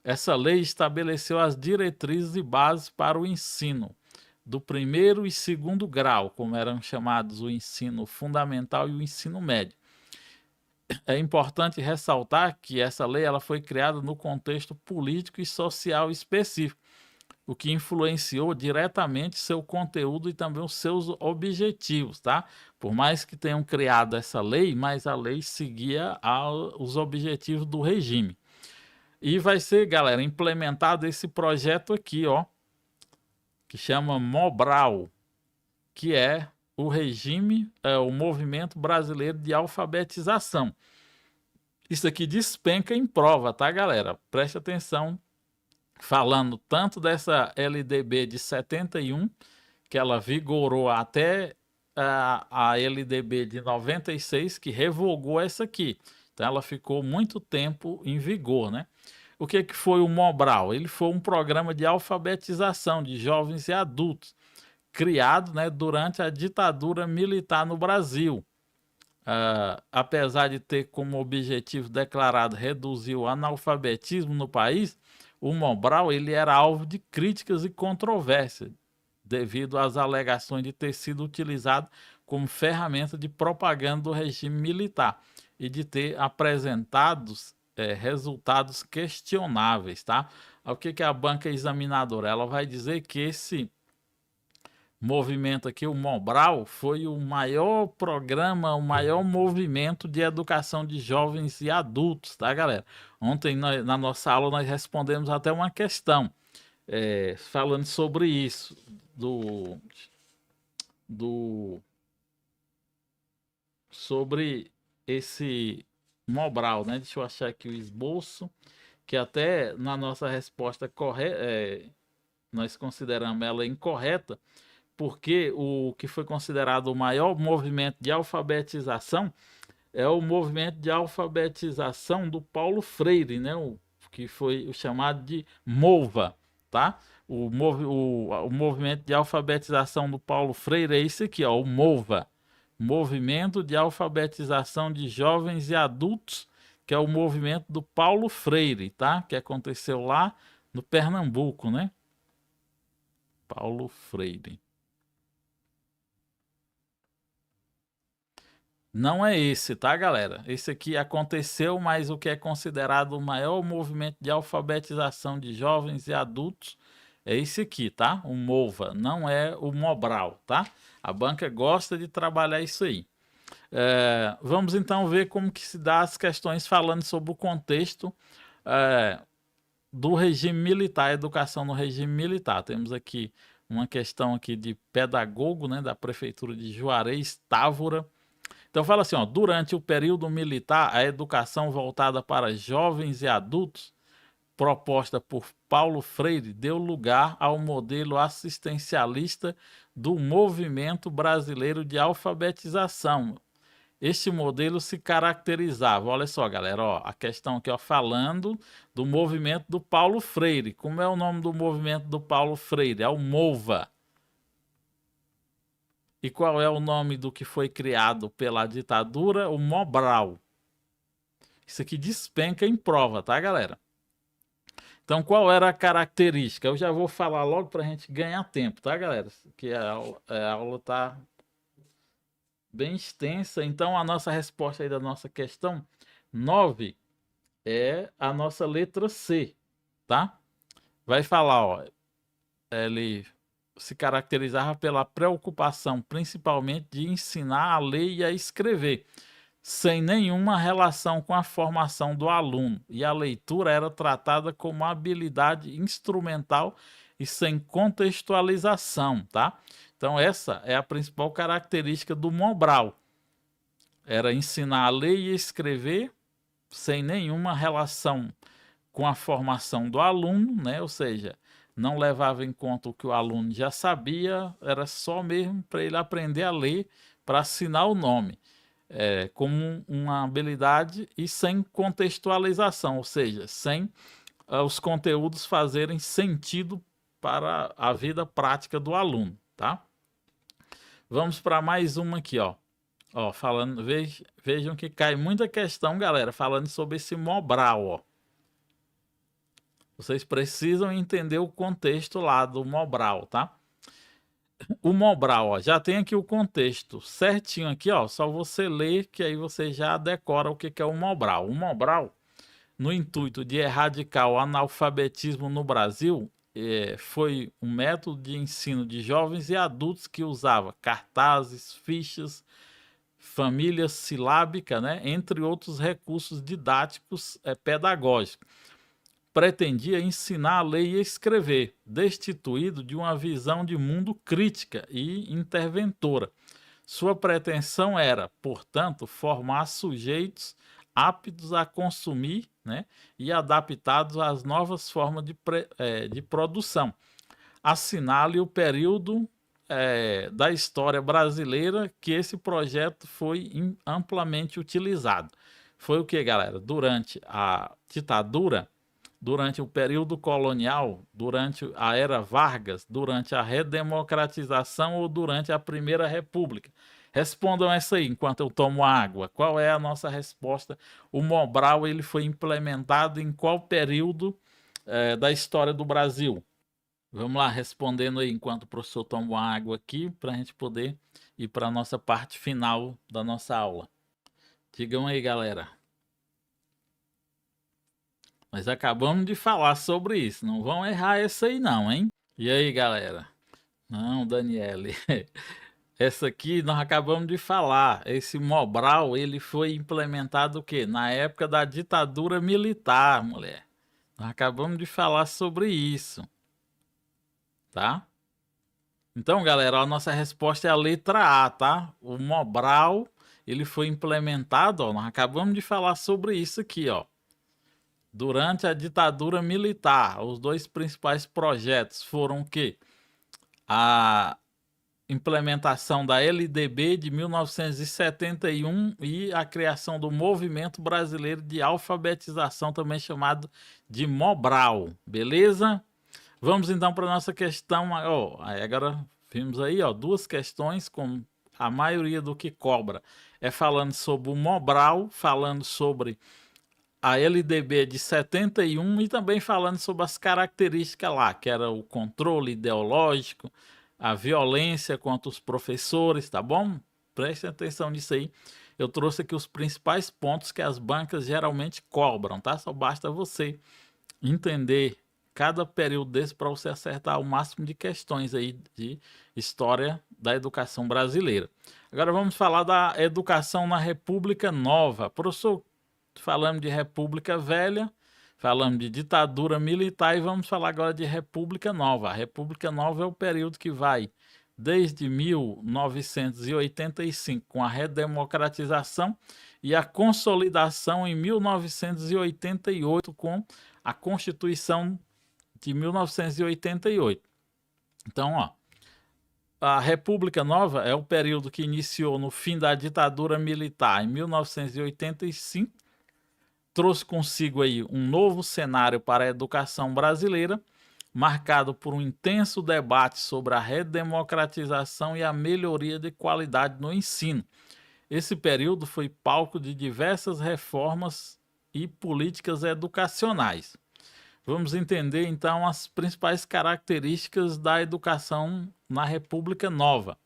Speaker 1: Essa lei estabeleceu as diretrizes e bases para o ensino do primeiro e segundo grau, como eram chamados o ensino fundamental e o ensino médio. É importante ressaltar que essa lei ela foi criada no contexto político e social específico, o que influenciou diretamente seu conteúdo e também os seus objetivos, tá? Por mais que tenham criado essa lei, mas a lei seguia os objetivos do regime. E vai ser, galera, implementado esse projeto aqui, ó, que chama Mobral, que é o regime, o Movimento Brasileiro de Alfabetização. Isso aqui despenca em prova, tá, galera? Preste atenção, falando tanto dessa LDB de 71, que ela vigorou até a LDB de 96, que revogou essa aqui. Então ela ficou muito tempo em vigor, né? O que foi o Mobral? Ele foi um programa de alfabetização de jovens e adultos, criado, né, durante a ditadura militar no Brasil. Apesar de ter como objetivo declarado reduzir o analfabetismo no país, o Mobral ele era alvo de críticas e controvérsias, devido às alegações de ter sido utilizado como ferramenta de propaganda do regime militar e de ter apresentado resultados questionáveis, tá? O que é a banca examinadora? Ela vai dizer que esse movimento aqui, o Mobral, foi o maior programa, o maior movimento de educação de jovens e adultos, tá, galera? Ontem, na nossa aula, nós respondemos até uma questão falando sobre isso, sobre esse Mobral, né? Deixa eu achar aqui o esboço, que até na nossa resposta nós consideramos ela incorreta, porque o que foi considerado o maior movimento de alfabetização é o movimento de alfabetização do Paulo Freire, né? Que foi o chamado de MOVA, tá? O movimento de alfabetização do Paulo Freire é esse aqui, ó, o MOVA, Movimento de Alfabetização de Jovens e Adultos, que é o movimento do Paulo Freire, tá? Que aconteceu lá no Pernambuco, né? Paulo Freire. Não é esse, tá, galera? Esse aqui aconteceu, mas o que é considerado o maior movimento de alfabetização de jovens e adultos é esse aqui, tá? O MOVA, não é o Mobral, tá? A banca gosta de trabalhar isso aí. Vamos então ver como que se dá as questões falando sobre o contexto do regime militar, educação no regime militar. Temos aqui uma questão aqui de pedagogo, né, da prefeitura de Juarez, Távora. Então fala assim, ó, durante o período militar, a educação voltada para jovens e adultos, proposta por Paulo Freire, deu lugar ao modelo assistencialista do Movimento Brasileiro de Alfabetização. Este modelo se caracterizava, olha só, galera, ó, a questão aqui, ó, falando do movimento do Paulo Freire. Como é o nome do movimento do Paulo Freire? É o MOVA. E qual é o nome do que foi criado pela ditadura? O Mobral. Isso aqui despenca em prova, tá, galera? Então, qual era a característica? Eu já vou falar logo para a gente ganhar tempo, tá, galera? Que a aula tá bem extensa. Então, a nossa resposta aí da nossa questão 9 é a nossa letra C, tá? Vai falar, ó, ele se caracterizava pela preocupação, principalmente, de ensinar a ler e a escrever, sem nenhuma relação com a formação do aluno, e a leitura era tratada como habilidade instrumental e sem contextualização, tá? Então essa é a principal característica do Mobral. Era ensinar a ler e escrever sem nenhuma relação com a formação do aluno, né? Ou seja, não levava em conta o que o aluno já sabia, era só mesmo para ele aprender a ler, para assinar o nome, como uma habilidade e sem contextualização, ou seja, sem os conteúdos fazerem sentido para a vida prática do aluno, tá? Vamos para mais uma aqui, ó. Ó, falando, vejam que cai muita questão, galera, falando sobre esse Mobral, ó. Vocês precisam entender o contexto lá do Mobral, tá? O Mobral, ó, já tem aqui o contexto certinho aqui, ó. Só você ler que aí você já decora o que é o Mobral. O Mobral, no intuito de erradicar o analfabetismo no Brasil, foi um método de ensino de jovens e adultos que usava cartazes, fichas, família silábica, né, entre outros recursos didáticos pedagógicos. Pretendia ensinar a ler e escrever, destituído de uma visão de mundo crítica e interventora. Sua pretensão era, portanto, formar sujeitos aptos a consumir, né, e adaptados às novas formas de produção. Assinale o período da história brasileira que esse projeto foi amplamente utilizado. Foi o que, galera? Durante a ditadura, durante o período colonial, durante a era Vargas, durante a redemocratização ou durante a Primeira República? Respondam essa aí enquanto eu tomo água. Qual é a nossa resposta? O Mobral ele foi implementado em qual período da história do Brasil? Vamos lá, respondendo aí enquanto o professor toma uma água aqui, para a gente poder ir para a nossa parte final da nossa aula. Digam aí, galera. Nós acabamos de falar sobre isso, não vão errar essa aí não, hein? E aí, galera? Não, Daniele. Essa aqui nós acabamos de falar. Esse Mobral, ele foi implementado o quê? Na época da ditadura militar, mulher. Nós acabamos de falar sobre isso, tá? Então, galera, a nossa resposta é a letra A, tá? O Mobral, ele foi implementado, ó, nós acabamos de falar sobre isso aqui, ó. Durante a ditadura militar, os dois principais projetos foram o quê? A implementação da LDB de 1971 e a criação do Movimento Brasileiro de Alfabetização, também chamado de Mobral, beleza? Vamos então para a nossa questão. Ó, agora vimos aí, ó, duas questões com a maioria do que cobra. É falando sobre o Mobral, falando sobre a LDB de 71 e também falando sobre as características lá, que era o controle ideológico, a violência contra os professores, tá bom? Prestem atenção nisso aí. Eu trouxe aqui os principais pontos que as bancas geralmente cobram, tá? Só basta você entender cada período desse para você acertar o máximo de questões aí de história da educação brasileira. Agora vamos falar da educação na República Nova. Professor, falamos de República Velha, falamos de ditadura militar e vamos falar agora de República Nova. A República Nova é o período que vai desde 1985, com a redemocratização, e a consolidação em 1988, com a Constituição de 1988. Então, ó, a República Nova é o período que iniciou no fim da ditadura militar em 1985, trouxe consigo aí um novo cenário para a educação brasileira, marcado por um intenso debate sobre a redemocratização e a melhoria de qualidade no ensino. Esse período foi palco de diversas reformas e políticas educacionais. Vamos entender então as principais características da educação na República Nova.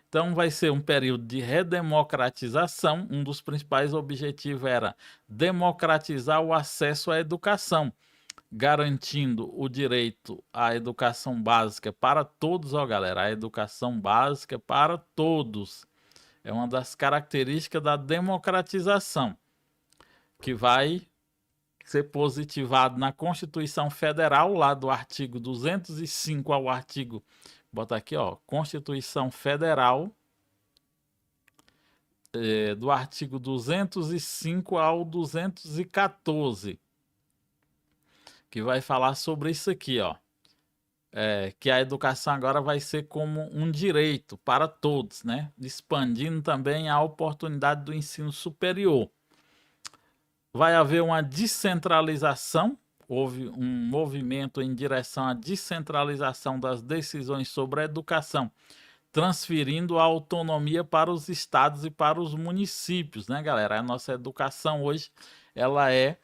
Speaker 1: Então vai ser um período de redemocratização. Um dos principais objetivos era democratizar o acesso à educação, garantindo o direito à educação básica para todos, ó galera, a educação básica para todos. É uma das características da democratização, que vai ser positivado na Constituição Federal, lá do artigo 205 ao artigo, bota aqui, ó, Constituição Federal, do artigo 205 ao 214, que vai falar sobre isso aqui, ó. Que a educação agora vai ser como um direito para todos, né? Expandindo também a oportunidade do ensino superior. Vai haver uma descentralização, houve um movimento em direção à descentralização das decisões sobre a educação, transferindo a autonomia para os estados e para os municípios, né, galera? A nossa educação hoje, ela é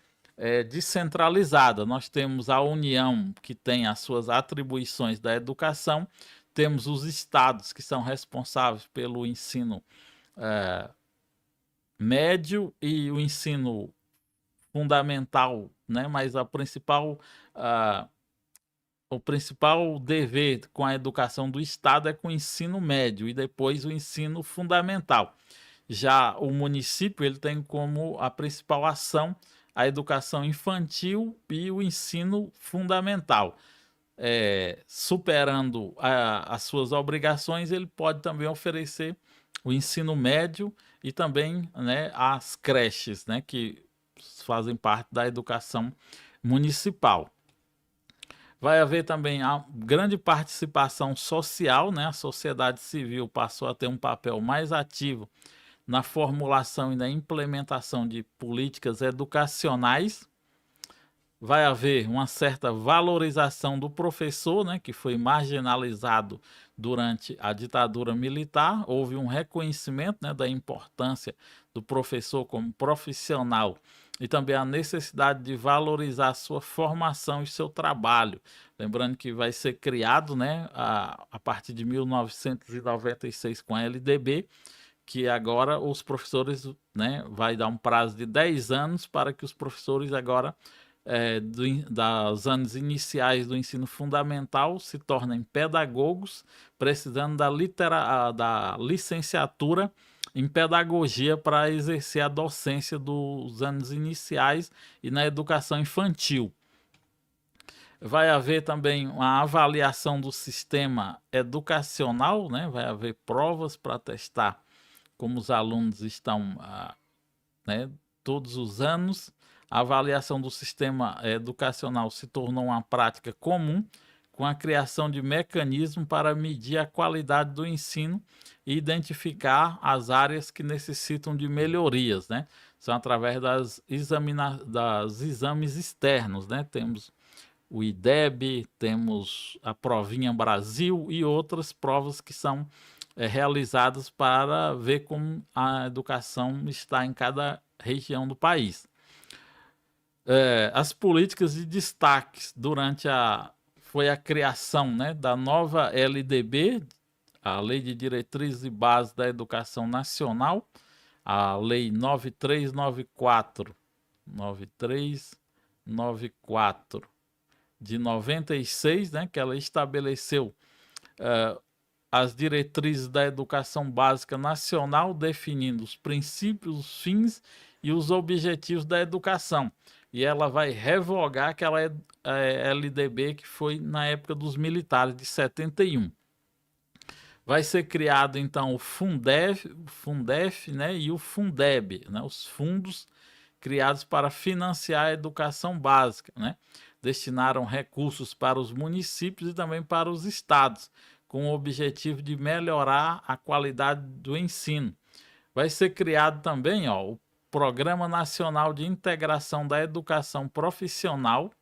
Speaker 1: descentralizada. Nós temos a União, que tem as suas atribuições da educação, temos os estados, que são responsáveis pelo ensino médio e o ensino fundamental, né? Mas o principal dever com a educação do Estado é com o ensino médio e depois o ensino fundamental. Já o município, ele tem como a principal ação a educação infantil e o ensino fundamental. Superando as suas obrigações, ele pode também oferecer o ensino médio e também, né, as creches, né, que fazem parte da educação municipal. Vai haver também a grande participação social, né? A sociedade civil passou a ter um papel mais ativo na formulação e na implementação de políticas educacionais. Vai haver uma certa valorização do professor, né, que foi marginalizado durante a ditadura militar. Houve um reconhecimento, né, da importância do professor como profissional e também a necessidade de valorizar sua formação e seu trabalho. Lembrando que vai ser criado, né, a partir de 1996 com a LDB, que agora os professores, né, vai dar um prazo de 10 anos para que os professores agora dos anos iniciais do ensino fundamental se tornem pedagogos, precisando da licenciatura em pedagogia para exercer a docência dos anos iniciais e na educação infantil. Vai haver também uma avaliação do sistema educacional, né? Vai haver provas para testar como os alunos estão, né, todos os anos. A avaliação do sistema educacional se tornou uma prática comum, com a criação de mecanismos para medir a qualidade do ensino e identificar as áreas que necessitam de melhorias, né? São através dos exames externos, né? Temos o IDEB, temos a Provinha Brasil e outras provas que são realizadas para ver como a educação está em cada região do país. As políticas de destaques durante foi a criação, né, da nova LDB, a Lei de Diretrizes e Bases da Educação Nacional, a Lei 9394 de 96, né, que ela estabeleceu as diretrizes da educação básica nacional, definindo os princípios, os fins e os objetivos da educação. E ela vai revogar aquela LDB que foi na época dos militares, de 71. Vai ser criado, então, o Fundef, né, e o Fundeb, né, os fundos criados para financiar a educação básica, né? Destinaram recursos para os municípios e também para os estados, com o objetivo de melhorar a qualidade do ensino. Vai ser criado também, o Programa Nacional de Integração da Educação Profissional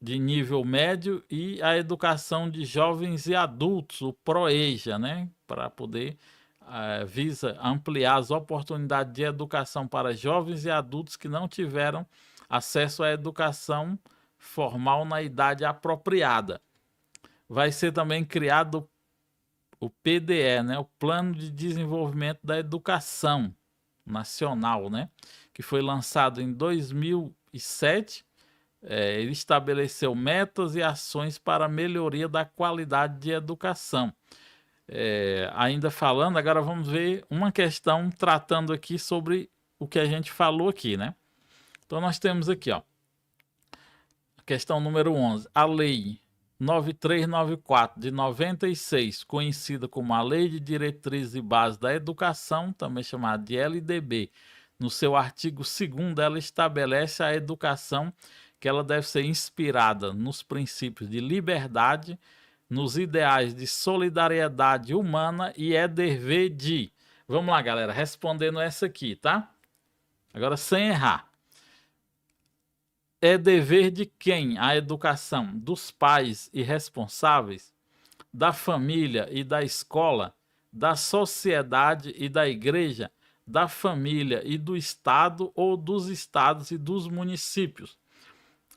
Speaker 1: de nível médio e a educação de jovens e adultos, o PROEJA, né? Para poder visa ampliar as oportunidades de educação para jovens e adultos que não tiveram acesso à educação formal na idade apropriada. Vai ser também criado o PDE, né, o Plano de Desenvolvimento da Educação Nacional, né, que foi lançado em 2007. Ele estabeleceu metas e ações para a melhoria da qualidade de educação. Ainda falando, agora vamos ver uma questão tratando aqui sobre o que a gente falou aqui, né? Então nós temos aqui, a questão número 11, a Lei 9394 de 96, conhecida como a Lei de Diretrizes e Bases da Educação, também chamada de LDB. No seu artigo 2º, ela estabelece a educação que ela deve ser inspirada nos princípios de liberdade, nos ideais de solidariedade humana e é dever de... Vamos lá, galera, respondendo essa aqui, tá? Agora, sem errar. É dever de quem a educação? Dos pais e responsáveis, da família e da escola, da sociedade e da igreja, da família e do estado ou dos estados e dos municípios.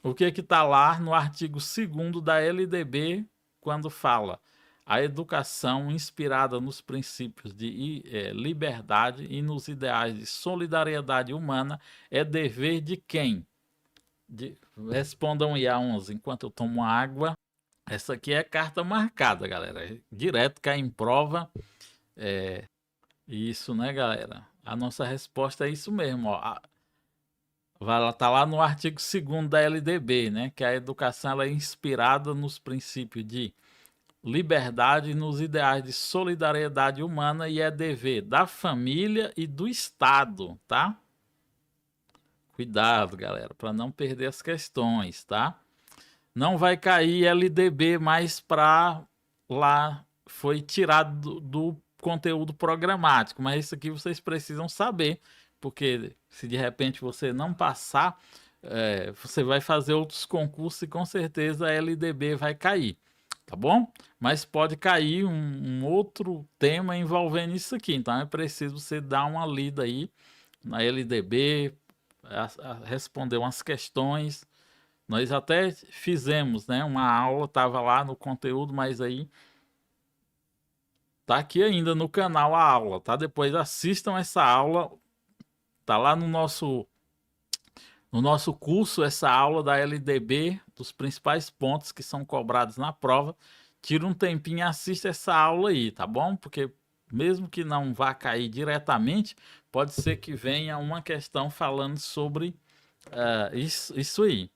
Speaker 1: O que está lá no artigo 2º da LDB, quando fala a educação inspirada nos princípios de liberdade e nos ideais de solidariedade humana é dever de quem? Respondam aí a 11 enquanto eu tomo água. Essa aqui é carta marcada, galera. Direto cai em prova. Isso, né, galera? A nossa resposta é isso mesmo, ó. Vai tá lá no artigo 2º da LDB, né? Que a educação ela é inspirada nos princípios de liberdade nos ideais de solidariedade humana e é dever da família e do Estado, tá? Cuidado, galera, para não perder as questões, tá? Não vai cair LDB mais para lá, foi tirado do conteúdo programático, mas isso aqui vocês precisam saber, porque se de repente você não passar, você vai fazer outros concursos e com certeza a LDB vai cair, tá bom? Mas pode cair um outro tema envolvendo isso aqui, então é preciso você dar uma lida aí na LDB, responder umas questões. Nós até fizemos, né, uma aula, estava lá no conteúdo, mas aí tá aqui ainda no canal a aula, tá? Depois assistam essa aula, tá lá no nosso curso essa aula da LDB, dos principais pontos que são cobrados na prova. Tira um tempinho e assista essa aula aí, tá bom? Porque mesmo que não vá cair diretamente, pode ser que venha uma questão falando sobre isso aí.